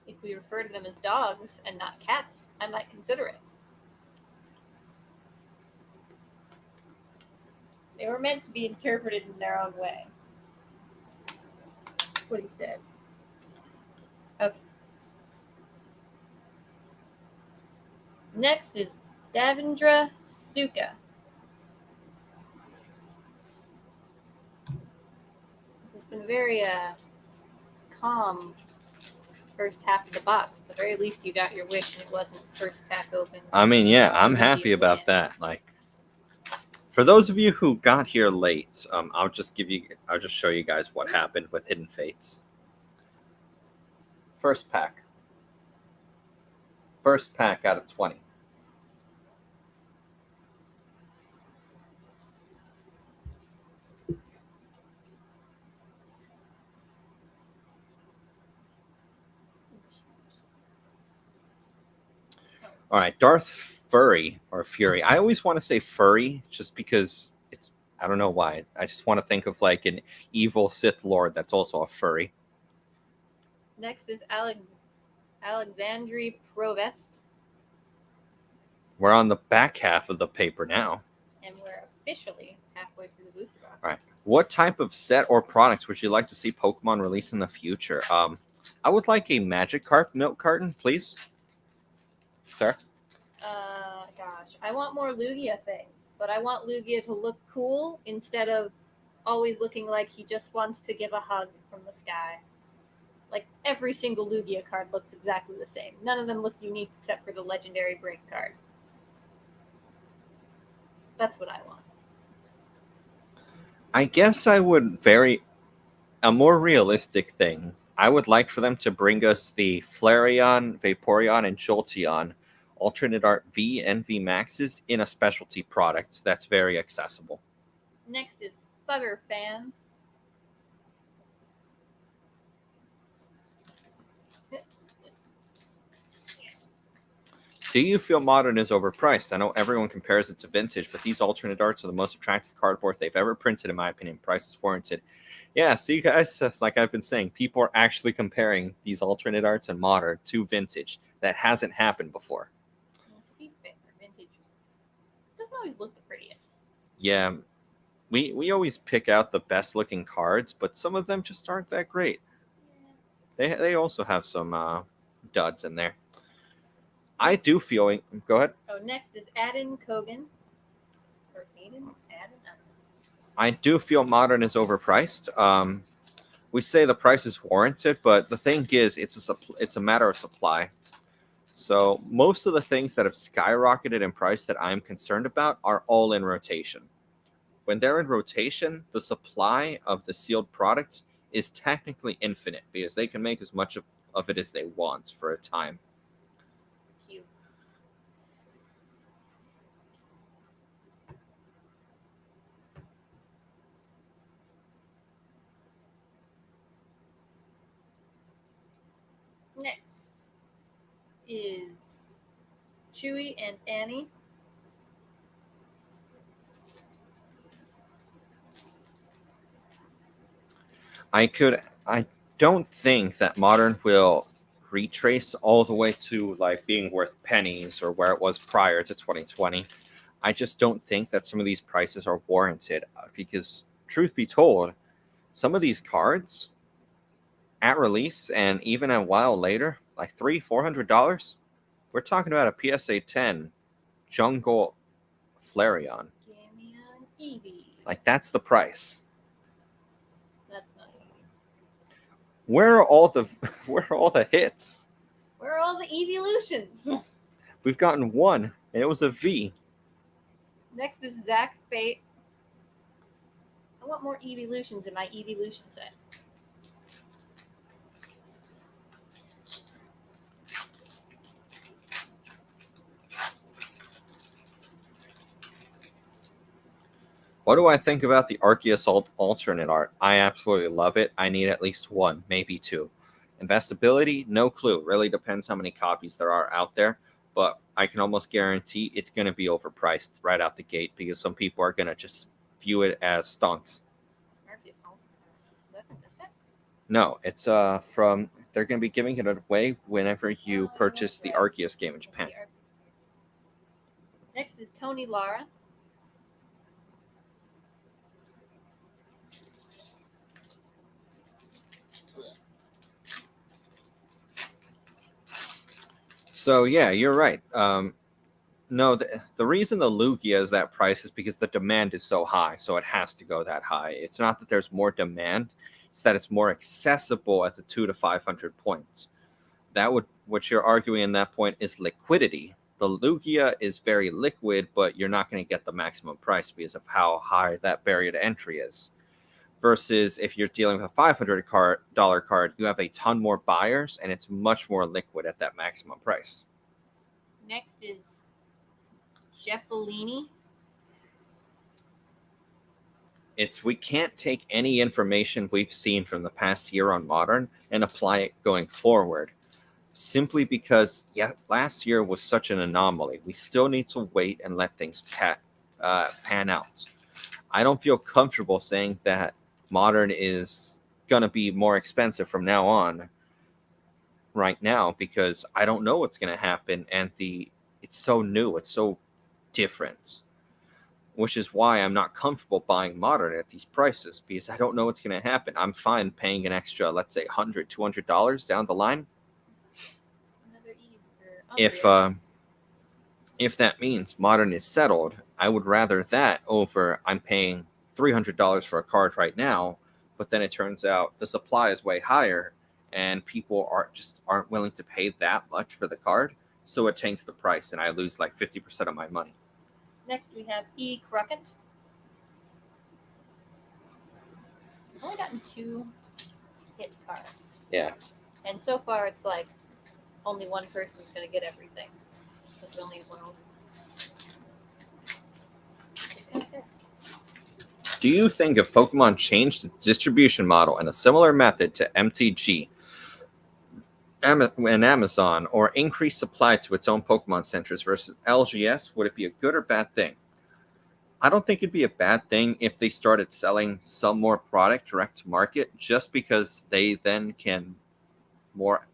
If we refer to them as dogs and not cats, I might consider it. They were meant to be interpreted in their own way. That's what he said. Okay. Next is Davendra Suka. This has been very calm first half of the box. At the very least, you got your wish and it wasn't first pack open. I mean, yeah, I'm happy about that. Like, for those of you who got here late, I'll just show you guys what happened with Hidden Fates. First pack out of 20. All right, Darth Furry or Fury. I always want to say Furry just because it's, I don't know why. I just want to think of like an evil Sith Lord that's also a furry. Next is Alexandri Provest. We're on the back half of the paper now. And we're officially halfway through the booster box. All right. What type of set or products would you like to see Pokemon release in the future? I would like a Magikarp milk carton, please. Sir? Gosh. I want more Lugia things, but I want Lugia to look cool instead of always looking like he just wants to give a hug from the sky. Like, every single Lugia card looks exactly the same. None of them look unique except for the legendary break card. That's what I want. I guess I would a more realistic thing. I would like for them to bring us the Flareon, Vaporeon, and Jolteon alternate art V and V Maxes in a specialty product that's very accessible. Next is Bugger Fan. Do you feel modern is overpriced? I know everyone compares it to vintage, but these alternate arts are the most attractive cardboard they've ever printed, in my opinion. Price is warranted. Yeah, see, guys, like I've been saying, people are actually comparing these alternate arts and modern to vintage. That hasn't happened before. To be fair, vintage doesn't always look the prettiest. Yeah, we always pick out the best looking cards, but some of them just aren't that great. Yeah. They also have some duds in there. I do feel. Go ahead. Oh, next is Adin Kogan. Or Adin? I do feel modern is overpriced. We say the price is warranted, but the thing is, it's a matter of supply. So most of the things that have skyrocketed in price that I'm concerned about are all in rotation. When they're in rotation, the supply of the sealed product is technically infinite because they can make as much of it as they want for a time. Cute. Next is Chewy and Annie. I don't think that modern will retrace all the way to like being worth pennies or where it was prior to 2020. I just don't think that some of these prices are warranted because, truth be told, some of these cards at release and even a while later, like $300-$400, we're talking about a PSA 10 Jungle Flareon. Gamion Eevee. Like, that's the price. That's not Eevee. Where are all the hits? Where are all the evolutions? We've gotten one, and it was a V. Next is Zach Fate. I want more evolutions in my evolution set. What do I think about the Arceus alternate art? I absolutely love it. I need at least one, maybe two. Investability, no clue. Really depends how many copies there are out there. But I can almost guarantee it's going to be overpriced right out the gate because some people are going to just view it as stonks. No, it's from they're going to be giving it away whenever you purchase the Arceus game in Japan. Next is Tony Lara. So yeah, you're right. No, the reason the Lugia is that price is because the demand is so high, so it has to go that high. It's not that there's more demand; it's that it's more accessible at the 200 to 500 points. What you're arguing in that point is liquidity. The Lugia is very liquid, but you're not going to get the maximum price because of how high that barrier to entry is. Versus if you're dealing with a $500 card, you have a ton more buyers, and it's much more liquid at that maximum price. Next is Jeffalini. We can't take any information we've seen from the past year on Modern and apply it going forward. Simply because, last year was such an anomaly. We still need to wait and let things pan out. I don't feel comfortable saying that Modern is going to be more expensive from now on right now because I don't know what's going to happen, and it's so new, it's so different, which is why I'm not comfortable buying Modern at these prices because I don't know what's going to happen. I'm fine paying an extra, let's say $100, $200 down the line. If that means Modern is settled, I would rather that over I'm paying $300 for a card right now, but then it turns out the supply is way higher and people aren't willing to pay that much for the card, so it tanks the price and I lose like 50% of my money. Next we have E. Crockett. I've only gotten 2 hit cards. Yeah. And so far it's like only one person's going to get everything. There's only one open. Do you think if Pokemon changed its distribution model in a similar method to MTG and Amazon, or increased supply to its own Pokemon centers versus LGS, would it be a good or bad thing? I don't think it'd be a bad thing if they started selling some more product direct to market, just because they then can more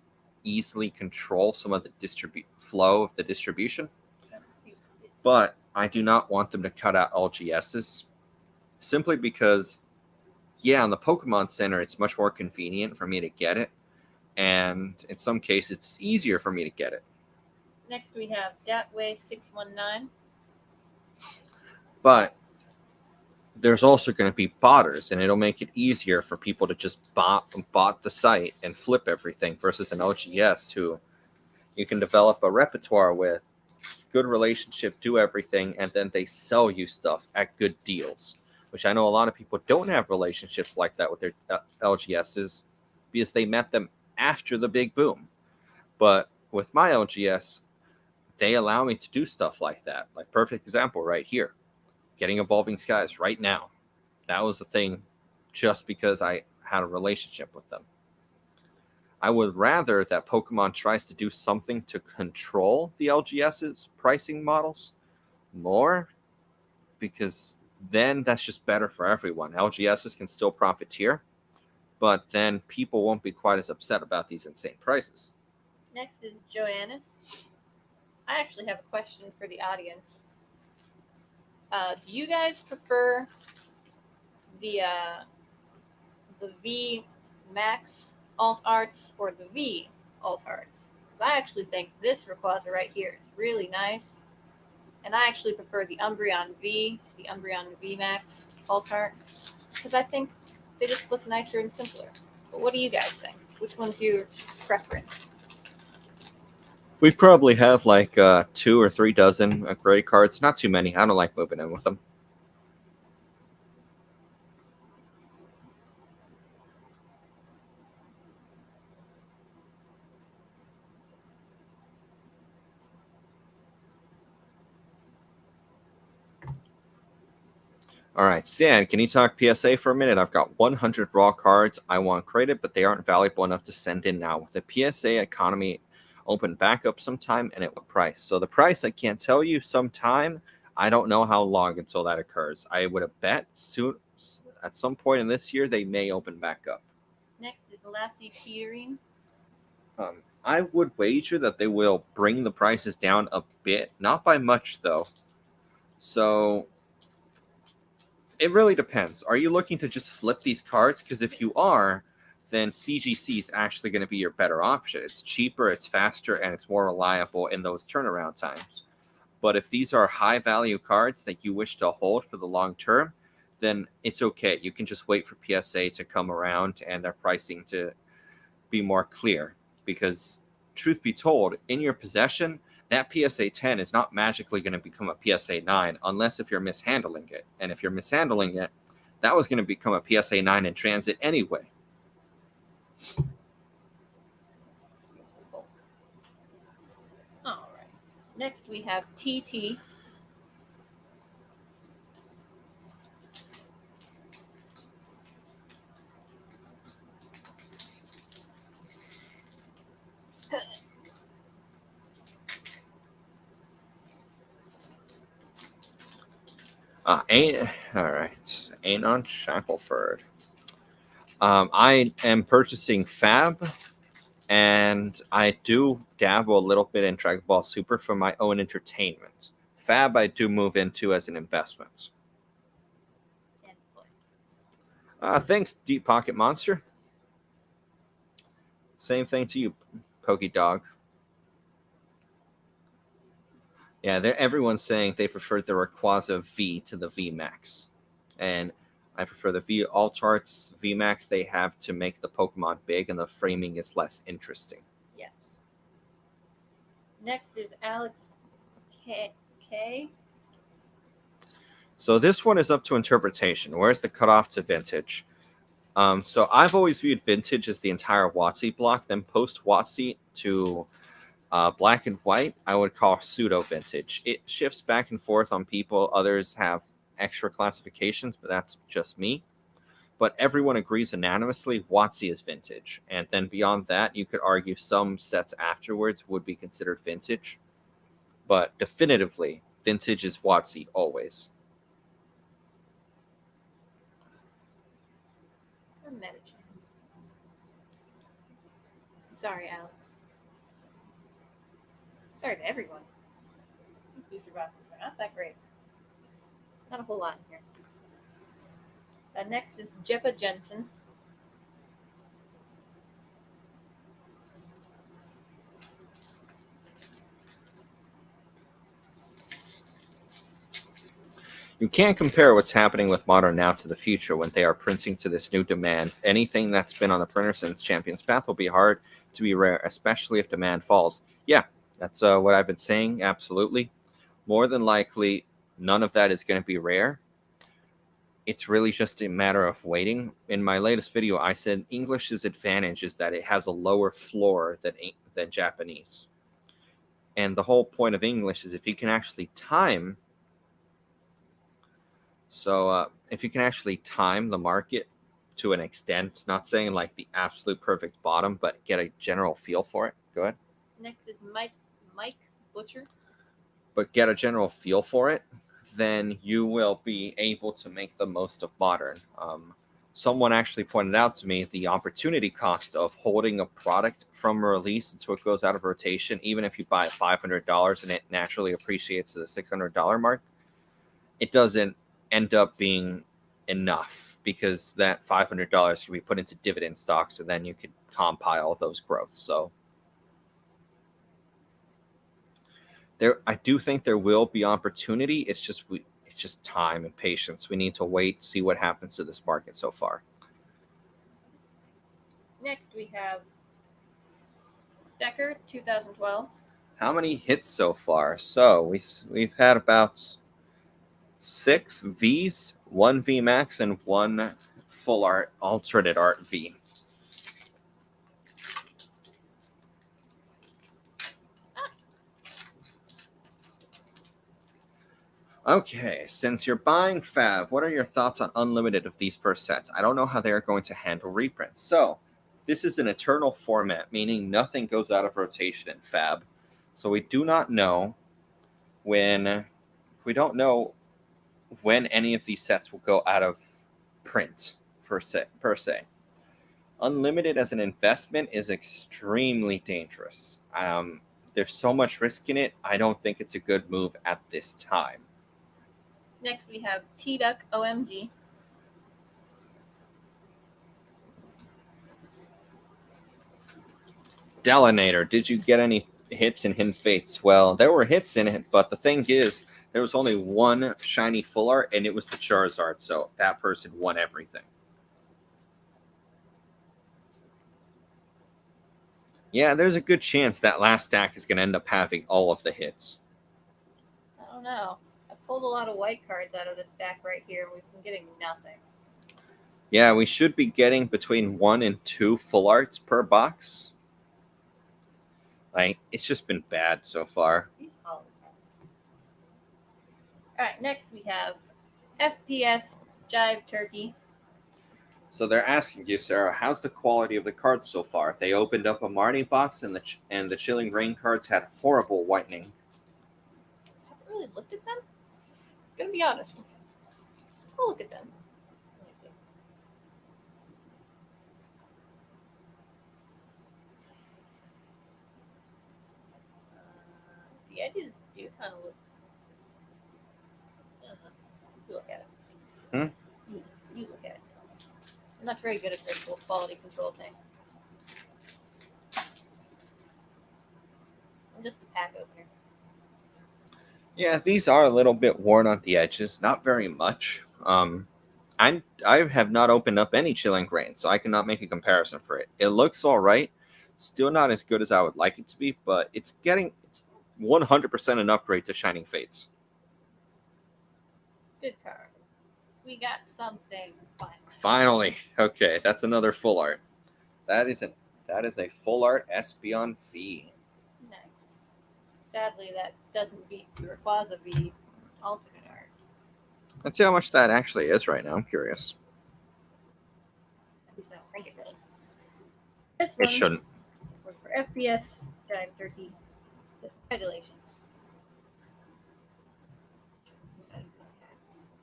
easily control some of the flow of the distribution. But I do not want them to cut out LGSs, simply because, on the Pokemon Center, it's much more convenient for me to get it. And in some cases, it's easier for me to get it. Next, we have Datway619. But there's also going to be botters, and it'll make it easier for people to just bot the site and flip everything versus an OGS who you can develop a repertoire with, good relationship, do everything, and then they sell you stuff at good deals, which I know a lot of people don't have relationships like that with their LGSs because they met them after the big boom. But with my LGS, they allow me to do stuff like that. Like, perfect example right here. Getting Evolving Skies right now. That was the thing just because I had a relationship with them. I would rather that Pokemon tries to do something to control the LGS's pricing models more, because then that's just better for everyone. LGSs can still profiteer, but then people won't be quite as upset about these insane prices. Next is Joannis. I actually have a question for the audience. Do you guys prefer the V Max alt arts or the V alt arts? Because I actually think this Rayquaza right here is really nice, and I actually prefer the Umbreon V to the Umbreon V Max alt art because I think they just look nicer and simpler. But what do you guys think? Which one's your preference? We probably have like 2 or 3 dozen gray cards. Not too many. I don't like moving in with them. All right, Stan, can you talk PSA for a minute? I've got 100 raw cards I want graded, but they aren't valuable enough to send in now. With the PSA economy open back up sometime and at what price? So the price I can't tell you. Sometime, I don't know how long until that occurs. I would have bet soon at some point in this year they may open back up. Next is Lassie Petering. I would wager that they will bring the prices down a bit, not by much though. So it really depends. Are you looking to just flip these cards? Because if you are, then CGC is actually going to be your better option. It's cheaper, it's faster, and it's more reliable in those turnaround times. But if these are high value cards that you wish to hold for the long term, then it's okay. You can just wait for PSA to come around and their pricing to be more clear. Because truth be told, in your possession, that PSA 10 is not magically going to become a PSA 9 unless if you're mishandling it. And if you're mishandling it, that was going to become a PSA 9 in transit anyway. All right. Next we have TT. All right. Anon Shackelford. I am purchasing Fab, and I do dabble a little bit in Dragon Ball Super for my own entertainment. Fab, I do move into as an investment. Thanks, Deep Pocket Monster. Same thing to you, Pokey Dog. Yeah, everyone's saying they prefer the Rayquaza V to the V Max, and I prefer the V Alt Arts V Max they have to make the Pokemon big, and the framing is less interesting. Yes. Next is Alex K. So this one is up to interpretation. Where's the cutoff to vintage? So I've always viewed vintage as the entire WotC block, then post WotC to black and white, I would call pseudo vintage. It shifts back and forth on people. Others have extra classifications, but that's just me. But everyone agrees unanimously WotC is vintage. And then beyond that, you could argue some sets afterwards would be considered vintage. But definitively, vintage is WotC always. Sorry, Alex. Sorry to everyone. Booster boxes are not that great. Not a whole lot in here. Next is Jeppa Jensen. You can't compare what's happening with Modern now to the future when they are printing to this new demand. Anything that's been on the printer since Champion's Path will be hard to be rare, especially if demand falls. Yeah, that's what I've been saying, absolutely. More than likely, none of that is going to be rare. It's really just a matter of waiting. In my latest video, I said English's advantage is that it has a lower floor than Japanese. And the whole point of English is if you can actually time... So if you can actually time the market to an extent, not saying like the absolute perfect bottom, but get a general feel for it. Go ahead. Next is Mike Butcher. But get a general feel for it, then you will be able to make the most of Modern. Someone actually pointed out to me the opportunity cost of holding a product from release until it goes out of rotation, even if you buy it $500 and it naturally appreciates to the $600 mark, it doesn't end up being enough because that $500 can be put into dividend stocks and then you could compile those growths. So I do think there will be opportunity. It's just time and patience. We need to wait, see what happens to this market so far. Next we have Stecker 2012. How many hits so far? So we've had about 6 Vs, 1 V Max, and 1 full art alternate art V. Okay, since you're buying Fab, what are your thoughts on Unlimited of these first sets? I don't know how they're going to handle reprints. So, this is an eternal format, meaning nothing goes out of rotation in Fab. So we do not know when any of these sets will go out of print per se. Unlimited as an investment is extremely dangerous. There's so much risk in it. I don't think it's a good move at this time. Next, we have T-Duck OMG. Delinator, did you get any hits in Hidden Fates? Well, there were hits in it, but the thing is, there was only one shiny full art, and it was the Charizard, so that person won everything. Yeah, there's a good chance that last stack is going to end up having all of the hits. I don't know. I pulled a lot of white cards out of the stack right here, and we've been getting nothing. Yeah, we should be getting between 1 and 2 full arts per box. Like, it's just been bad so far. Alright, next we have FPS Jive Turkey. So they're asking you, Sarah, how's the quality of the cards so far? They opened up a Marnie box, and the Chilling Rain cards had horrible whitening. I haven't really looked at them. I'm gonna be honest. I'll look at them. Let me see. The edges do kind of look. I don't know. You look at it. You look at it. I'm not very good at this whole quality control thing. I'm just the pack opener. Yeah, these are a little bit worn on the edges, not very much. I have not opened up any Chilling Rain, so I cannot make a comparison for it. It looks all right, still not as good as I would like it to be, but it's 100% an upgrade to Shining Fates. Good card. We got something fun. Finally, okay, that's another full art. That is a full art Espeon V. Nice. Sadly, that doesn't beat the Rayquaza V alternate art. Let's see how much that actually is right now. I'm curious. At least I don't think it does. This one It shouldn't. was for FPS Jive Turkey. Congratulations.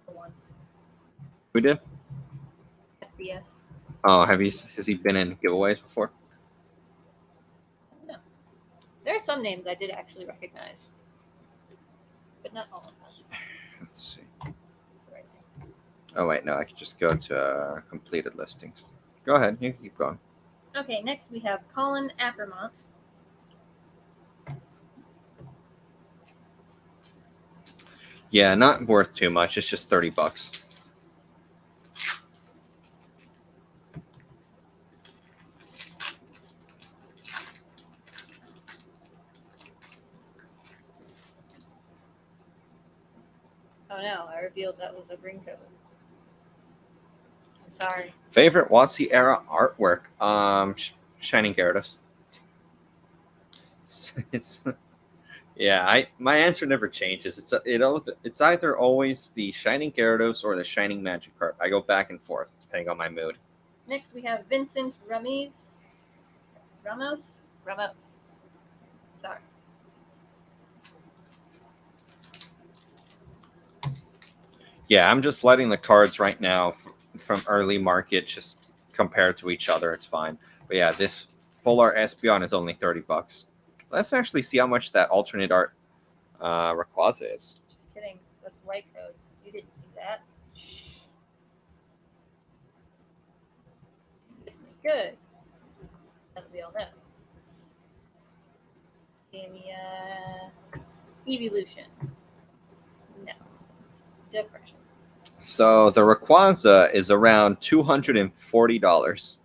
For once. Who did? FPS. Oh, has he been in giveaways before? No. There are some names I did actually recognize, but not all of them. Let's see. Right. Oh wait, no, I can just go to completed listings. Go ahead, you can keep going. Okay, next we have Colin Appermont. Yeah, not worth too much. It's just $30. Oh no, I revealed that was a ring code. I'm sorry. Favorite WotC era artwork? Shining Gyarados. It's yeah. My answer never changes. It's either always the Shining Gyarados or the Shining Magikarp. I go back and forth depending on my mood. Next we have Vincent Ramos. Sorry. Yeah, I'm just letting the cards right now from early market just compare to each other. It's fine. But yeah, this full art Espeon is only $30. Let's actually see how much that alternate art Rayquaza is. Just kidding. That's white code. You didn't see that. Shh. It's good. As we all know. Give me Evolution. No. Depression. So the Rayquaza is around $240.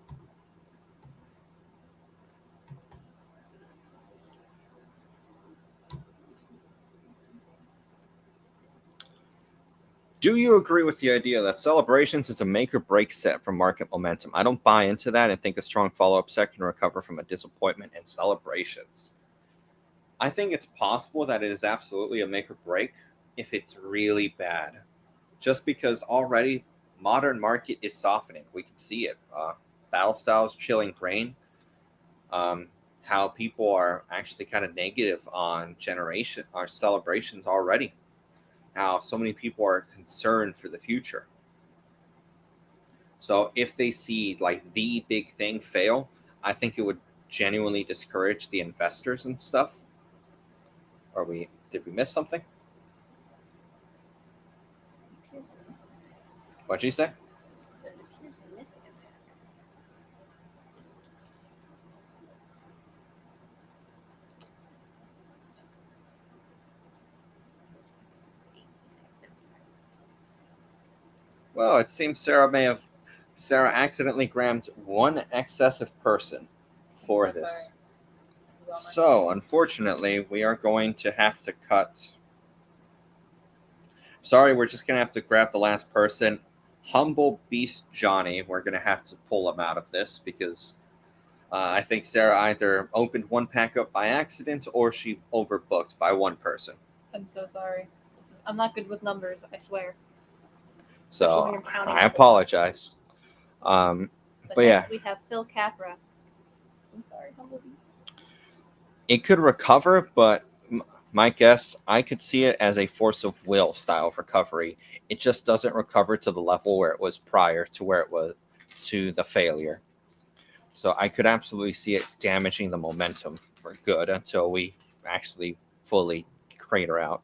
Do you agree with the idea that Celebrations is a make or break set for market momentum? I don't buy into that and think a strong follow-up set can recover from a disappointment in Celebrations. I think it's possible that it is absolutely a make or break, if it's really bad. Just because already modern market is softening. We can see it. Battle styles, chilling grain. Um, how people are actually kind of negative on generation, our celebrations already. How so many people are concerned for the future. So if they see like the big thing fail, I think it would genuinely discourage the investors and stuff. Are we did we miss something? What'd you say? So it appears we're missing a pack. Well, it seems Sarah accidentally grabbed one excessive person for I'm so this. sorry. This is all my So, unfortunately, we are going to have to cut. Sorry, we're just going to have to grab the last person. Humble Beast Johnny. We're going to have to pull him out of this because I think Sarah either opened one pack up by accident or she overbooked by one person. I'm so sorry. I'm not good with numbers, I swear. Especially when So, you're counting I numbers. apologize. But next yeah, we have Phil Capra. I'm sorry, Humble Beast. it could recover, but my guess, I could see it as a force of will style of recovery. It just doesn't recover to the level where it was prior to where it was to the failure. So I could absolutely see it damaging the momentum for good until we actually fully crater out.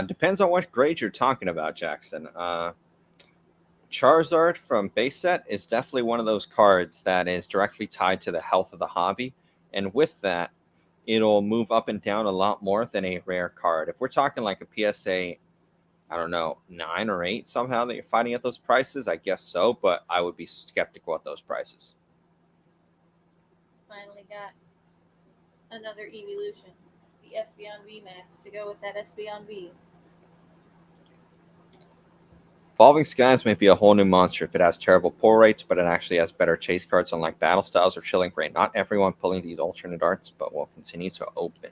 Depends on what grade you're talking about, Jackson. Charizard from base set is definitely one of those cards that is directly tied to the health of the hobby. And with that, it'll move up and down a lot more than a rare card. If we're talking like a PSA, I don't know, 9 or 8 somehow that you're finding at those prices, I guess so, but I would be skeptical at those prices. Finally got another evolution. The Espeon VMAX to go with that Espeon V. Evolving Skies may be a whole new monster if it has terrible pull rates, but it actually has better chase cards unlike Battle Styles or Chilling Reign. Not everyone pulling these alternate arts, but will continue to open.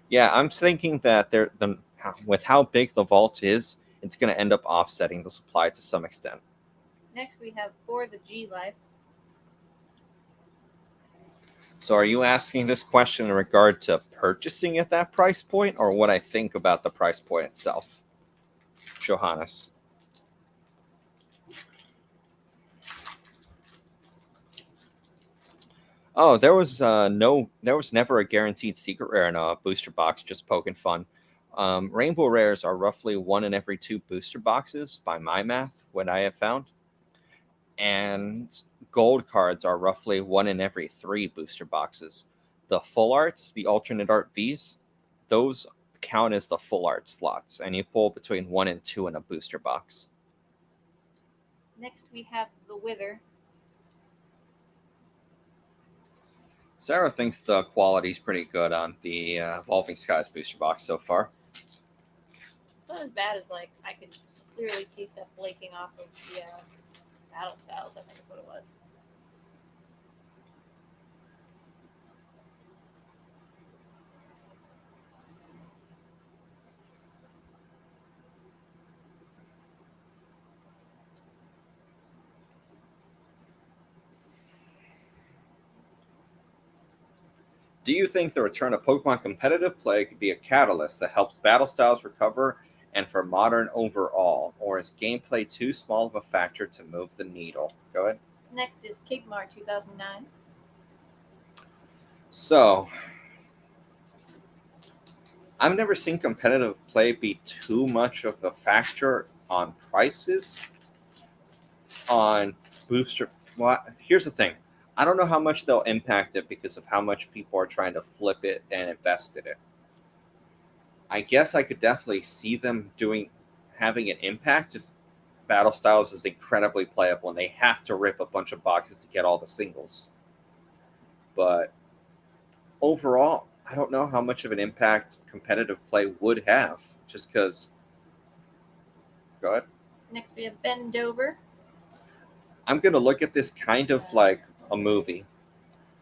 Yeah, I'm thinking that with how big the vault is, it's going to end up offsetting the supply to some extent. Next we have For the G Life. So, are you asking this question in regard to purchasing at that price point, or what I think about the price point itself, Johannes? Oh, there was never a guaranteed secret rare in a booster box. Just poking fun. Rainbow rares are roughly one in every 2 booster boxes by my math. What I have found, and gold cards are roughly one in every 3 booster boxes. The full arts, the alternate art Vs, those count as the full art slots, and you pull between 1 and 2 in a booster box. Next we have the Wither. Sarah thinks the quality's pretty good on the Evolving Skies booster box so far. It's not as bad as like I could clearly see stuff flaking off of the Battle Styles, I think is what it was. Do you think the return of Pokemon competitive play could be a catalyst that helps battle styles recover and for modern overall, or is gameplay too small of a factor to move the needle? Go ahead. Next is Kigmar 2009. So, I've never seen competitive play be too much of a factor on prices, on booster. Well, here's the thing. I don't know how much they'll impact it because of how much people are trying to flip it and invest in it. I guess I could definitely see them having an impact if Battle Styles is incredibly playable and they have to rip a bunch of boxes to get all the singles. But overall, I don't know how much of an impact competitive play would have just because. Go ahead. Next we have Ben Dover. I'm going to look at this kind of like a movie.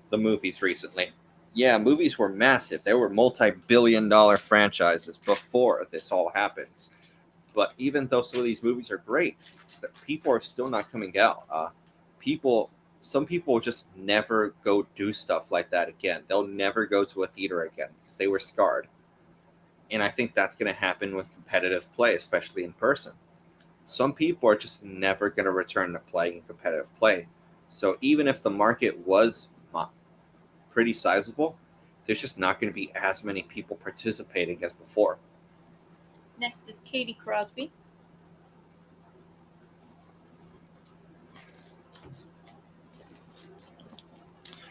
The movies recently. Yeah, movies were massive. They were multi-billion-dollar franchises before this all happened. But even though some of these movies are great, the people are still not coming out. Some people just never go do stuff like that again. They'll never go to a theater again because they were scarred. And I think that's going to happen with competitive play, especially in person. Some people are just never going to return to playing competitive play. So even if the market was pretty sizable, there's just not going to be as many people participating as before. Next is Katie Crosby.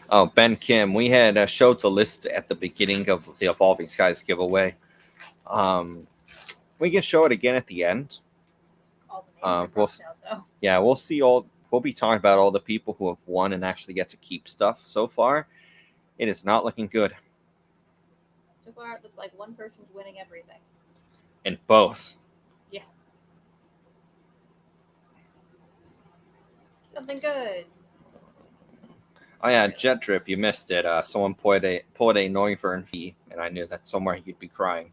Oh, Ben Kim, we had showed the list at the beginning of the Evolving Skies giveaway. We can show it again at the end. All the names are crossed out, though. Yeah, we'll see all. We'll be talking about all the people who have won and actually get to keep stuff. So far, it is not looking good. So far, it looks like one person's winning everything. In both. Yeah. Something good. Oh yeah, Jet Drip, you missed it. Someone pulled a Noivern V, and I knew that somewhere you'd be crying.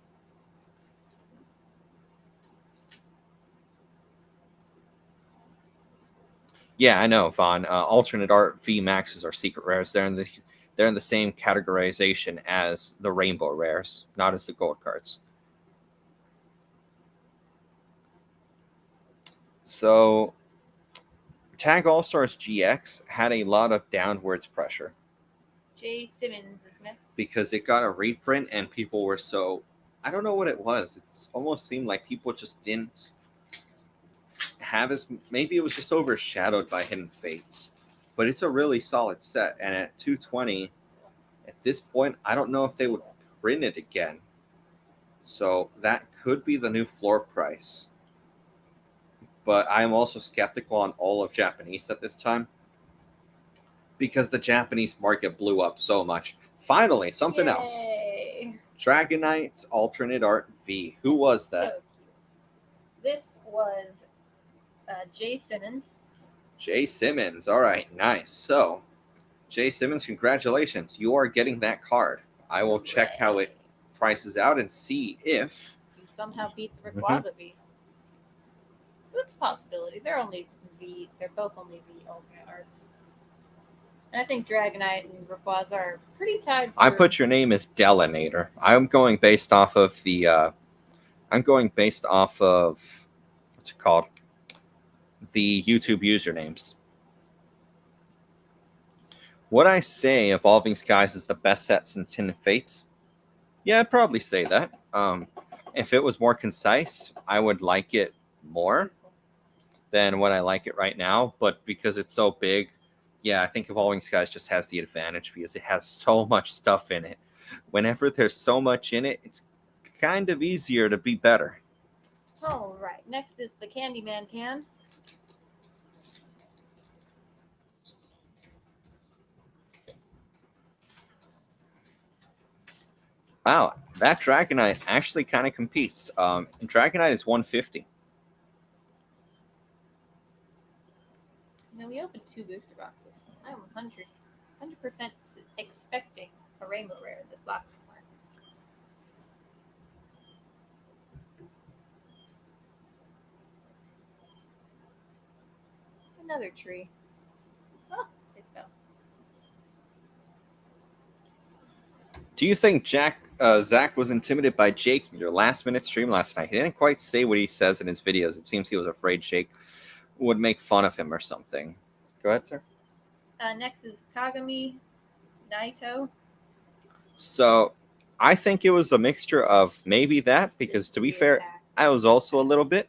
Yeah, I know, Vaughn. Alternate art V Maxes are secret rares. They're in the same categorization as the rainbow rares, not as the gold cards. So, Tag All Stars GX had a lot of downwards pressure. Jay Simmons is next. Because it got a reprint and people were so, I don't know what it was. It's almost seemed like people just didn't have as, maybe it was just overshadowed by Hidden Fates. But it's a really solid set, and at 220, at this point, I don't know if they would print it again. So that could be the new floor price. But I'm also skeptical on all of Japanese at this time, because the Japanese market blew up so much. Finally, something else. Dragonite's alternate art V. Who was that? So cute. This was Jay Simmons. Jay Simmons. All right, nice. So, Jay Simmons, congratulations. You are getting that card. I will check how it prices out and see if you somehow beat the Rayquaza V. It's a possibility. They're both only V alternate arts. And I think Dragonite and Rayquaza are pretty tied. I put your name as Delinator. I'm going based off of the what's it called? The YouTube usernames. Would I say Evolving Skies is the best set since Hidden Fates? Yeah, I'd probably say that. If it was more concise, I would like it more than what I like it right now. But because it's so big, yeah, I think Evolving Skies just has the advantage because it has so much stuff in it. Whenever there's so much in it, it's kind of easier to be better. All right, next is the Candyman can. Wow, that Dragonite actually kind of competes. Dragonite is 150. Now we opened 2 booster boxes. I'm 100% expecting a rainbow rare in this box somewhere. Another tree. Oh, it fell. Do you think Zach was intimidated by Jake in your last-minute stream last night? He didn't quite say what he says in his videos. It seems he was afraid Jake would make fun of him or something. Go ahead, sir. Next is Kagami Naito. So I think it was a mixture of maybe that, because to be fair, I was also a little bit.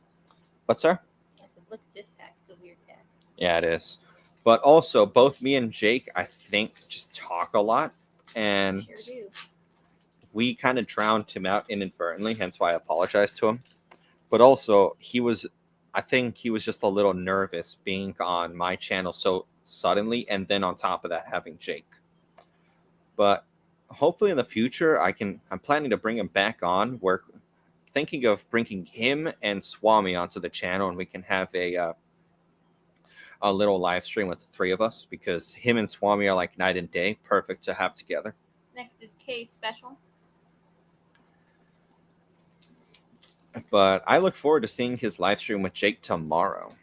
What, sir? I said, look at this pack. It's a weird pack. Yeah, it is. But also, both me and Jake, I think, just talk a lot. And sure do. We kind of drowned him out inadvertently, hence why I apologized to him. But also, I think he was just a little nervous being on my channel so suddenly, and then on top of that, having Jake. But hopefully in the future, I'm planning to bring him back on, where thinking of bringing him and Swami onto the channel, and we can have a little live stream with the three of us, because him and Swami are like night and day, perfect to have together. Next is K Special. But I look forward to seeing his live stream with Jake tomorrow.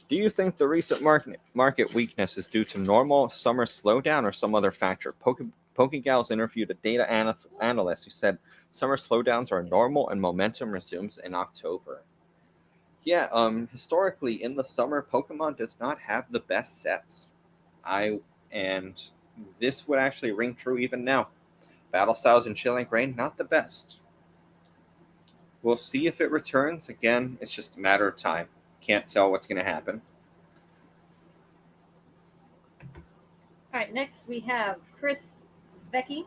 Do you think the recent market weakness is due to normal summer slowdown or some other factor? Pokegals interviewed a data analyst who said summer slowdowns are normal and momentum resumes in October. Yeah, historically in the summer, Pokemon does not have the best sets. And this would actually ring true even now. Battle Styles and Chilling Rain, not the best. We'll see if it returns. Again, it's just a matter of time. Can't tell what's going to happen. All right, next we have Chris Becky.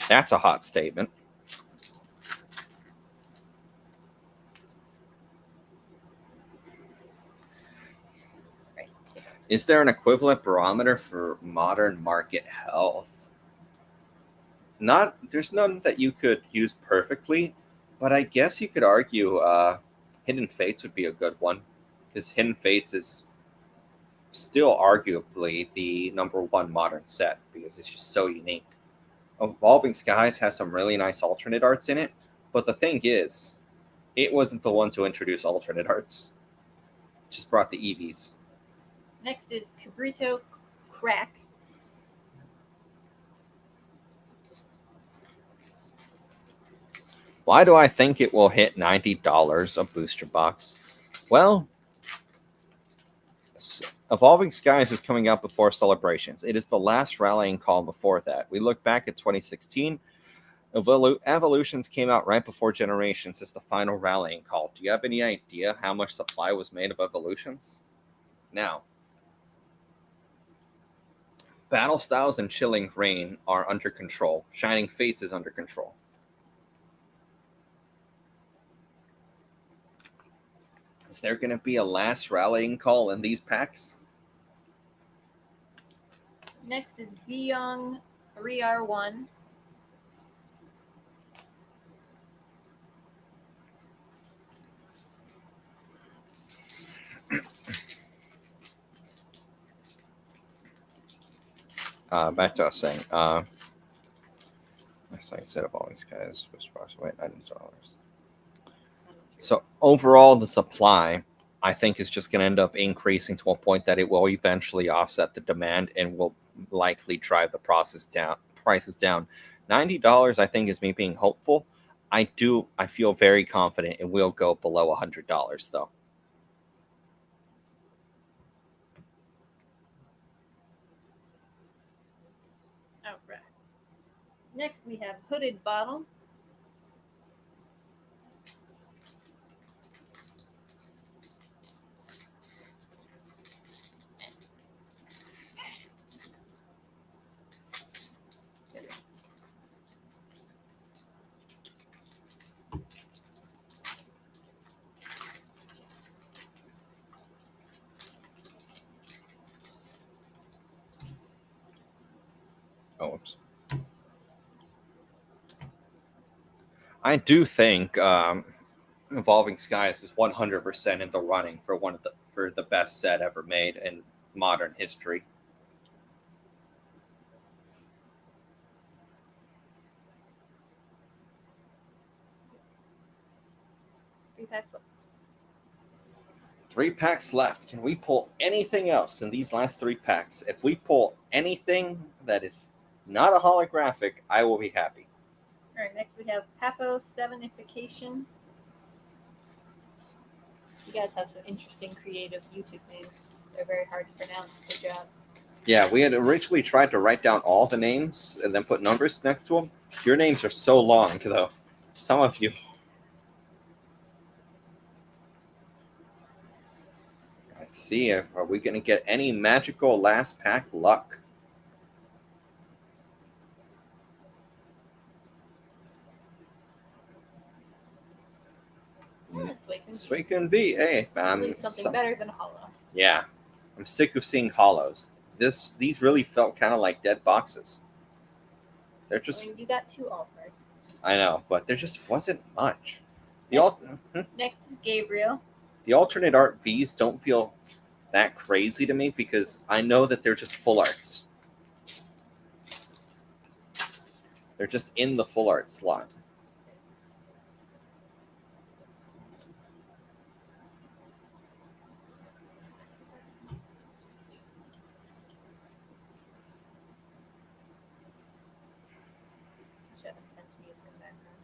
That's a hot statement. Is there an equivalent barometer for modern market health? There's none that you could use perfectly, but I guess you could argue Hidden Fates would be a good one, because Hidden Fates is still arguably the #1 modern set, because it's just so unique. Evolving Skies has some really nice alternate arts in it, but the thing is, it wasn't the one to introduce alternate arts. It just brought the EVs. Next is Cabrito Crack. Why do I think it will hit $90 a booster box? Well, Evolving Skies is coming out before Celebrations. It is the last rallying call before that. We look back at 2016. Evolutions came out right before Generations as the final rallying call. Do you have any idea how much supply was made of Evolutions? Now, Battle Styles and Chilling Rain are under control. Shining Fates is under control. Is there going to be a last rallying call in these packs? Next is Vyong 3R1. Back to what I was saying. Like I said, of all these guys, wait, $90. So overall, the supply, I think, is just going to end up increasing to a point that it will eventually offset the demand and will likely drive the prices down. $90, I think, is me being hopeful. I feel very confident it will go below $100 though. All right. Next we have Hooded Bottle. Oh, oops. I do think Evolving Skies is 100% in the running for for the best set ever made in modern history. Three packs left. Can we pull anything else in these last 3 packs? If we pull anything that is not a holographic, I will be happy. All right, next we have Papo 7ification. You guys have some interesting creative YouTube names. They're very hard to pronounce. Good job. Yeah, we had originally tried to write down all the names and then put numbers next to them. Your names are so long, though. Some of you. Let's see, are we going to get any magical last pack luck? Suicune V. Hey, At least something better than hollow. Yeah, I'm sick of seeing hollows. These really felt kind of like dead boxes. They're just. I mean, you got 2 altered. I know, but there just wasn't much. Next is Gabriel. The alternate art Vs don't feel that crazy to me because I know that they're just full arts. They're just in the full art slot. Should have intent to use in the background.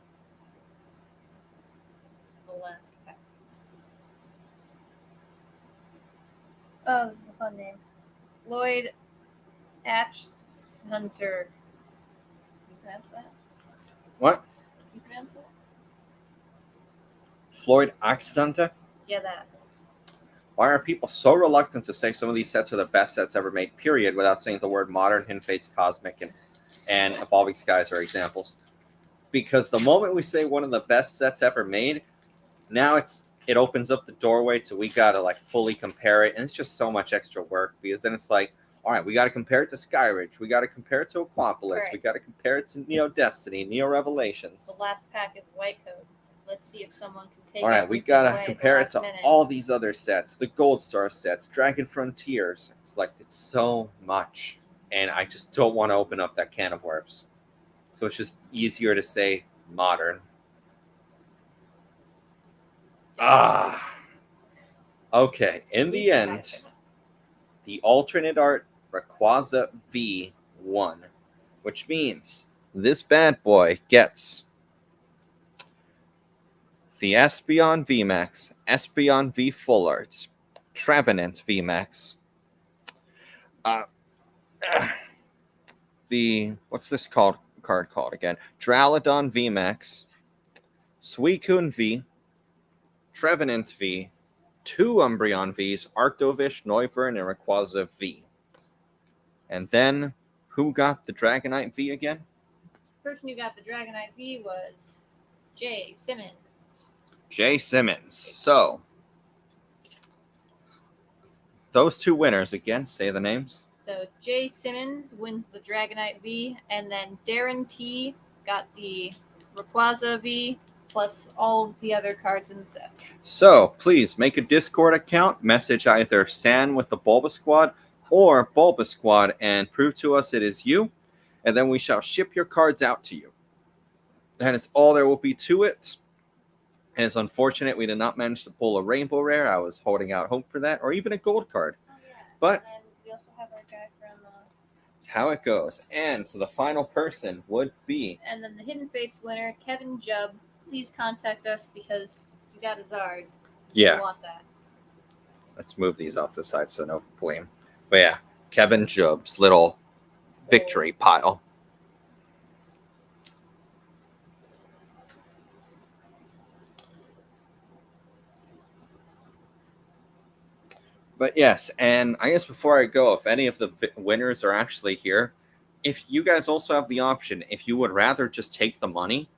The last pack. Oh, this is a fun name. Lloyd Ash Hunter. You pronounce that? What? You pronounce that? Floyd Accidenta? Yeah, that. Why are people so reluctant to say some of these sets are the best sets ever made, period, without saying the word modern, Hidden Fates, Cosmic, and Evolving Skies are examples? Because the moment we say one of the best sets ever made, now it opens up the doorway to we gotta like fully compare it, and it's just so much extra work because then it's like, all right, we gotta compare it to Skyridge, we gotta compare it to Aquapolis, Right. we gotta compare it to Neo Destiny, Neo Revelations. The last pack is White Code. Let's see if someone can take All right, we everything gotta away at the compare it last to minute. all these other sets, the Gold Star sets, Dragon Frontiers. It's like it's so much, and I just don't want to open up that can of worms. So it's just easier to say modern. Okay, in At least the I end, have it. the alternate art Rayquaza V won, which means this bad boy gets the Espeon VMAX, Espeon V Full Arts, Trevenant VMAX, the what's this card called again? Dralodon VMAX, Suicune V, Trevenant V, 2 Umbreon Vs, Arctovish, Noivern, and Rayquaza V. And then, who got the Dragonite V again? The person who got the Dragonite V was Jay Simmons. Jay Simmons. So, those 2 winners again, say the names. So Jay Simmons wins the Dragonite V, and then Darren T got the Rayquaza V, plus all of the other cards in the set. So, please make a Discord account, message either San with the BulbaSquad or BulbaSquad and prove to us it is you, and then we shall ship your cards out to you. That is all there will be to it. And it's unfortunate we did not manage to pull a Rainbow Rare. I was holding out hope for that, or even a Gold card. Oh, yeah. But and we also have our guy from... it's how it goes. And so the final person would be... And then the Hidden Fates winner, Kevin Jubb. Please contact us because you got a Zard. Yeah. We want that. Let's move these off the side so no blame. But yeah, Kevin Jubb's little victory pile. But yes, and I guess before I go, if any of the winners are actually here, if you guys also have the option, if you would rather just take the money,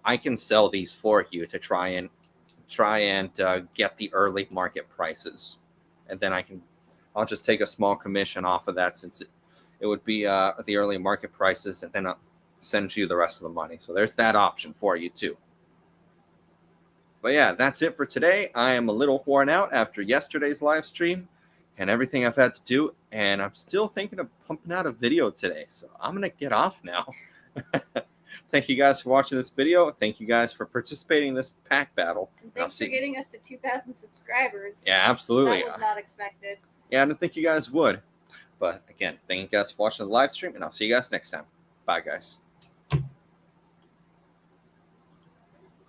I can sell these for you to try and get the early market prices, and then I'll just take a small commission off of that since it would be the early market prices, and then I'll send you the rest of the money. So there's that option for you too. But yeah, that's it for today. I am a little worn out after yesterday's live stream and everything I've had to do, and I'm still thinking of pumping out a video today. So I'm going to get off now. Thank you guys for watching this video. Thank you guys for participating in this pack battle. And thanks for getting us to 2,000 subscribers. Yeah, absolutely. That was not expected. Yeah, I didn't think you guys would. But again, thank you guys for watching the live stream, and I'll see you guys next time. Bye, guys.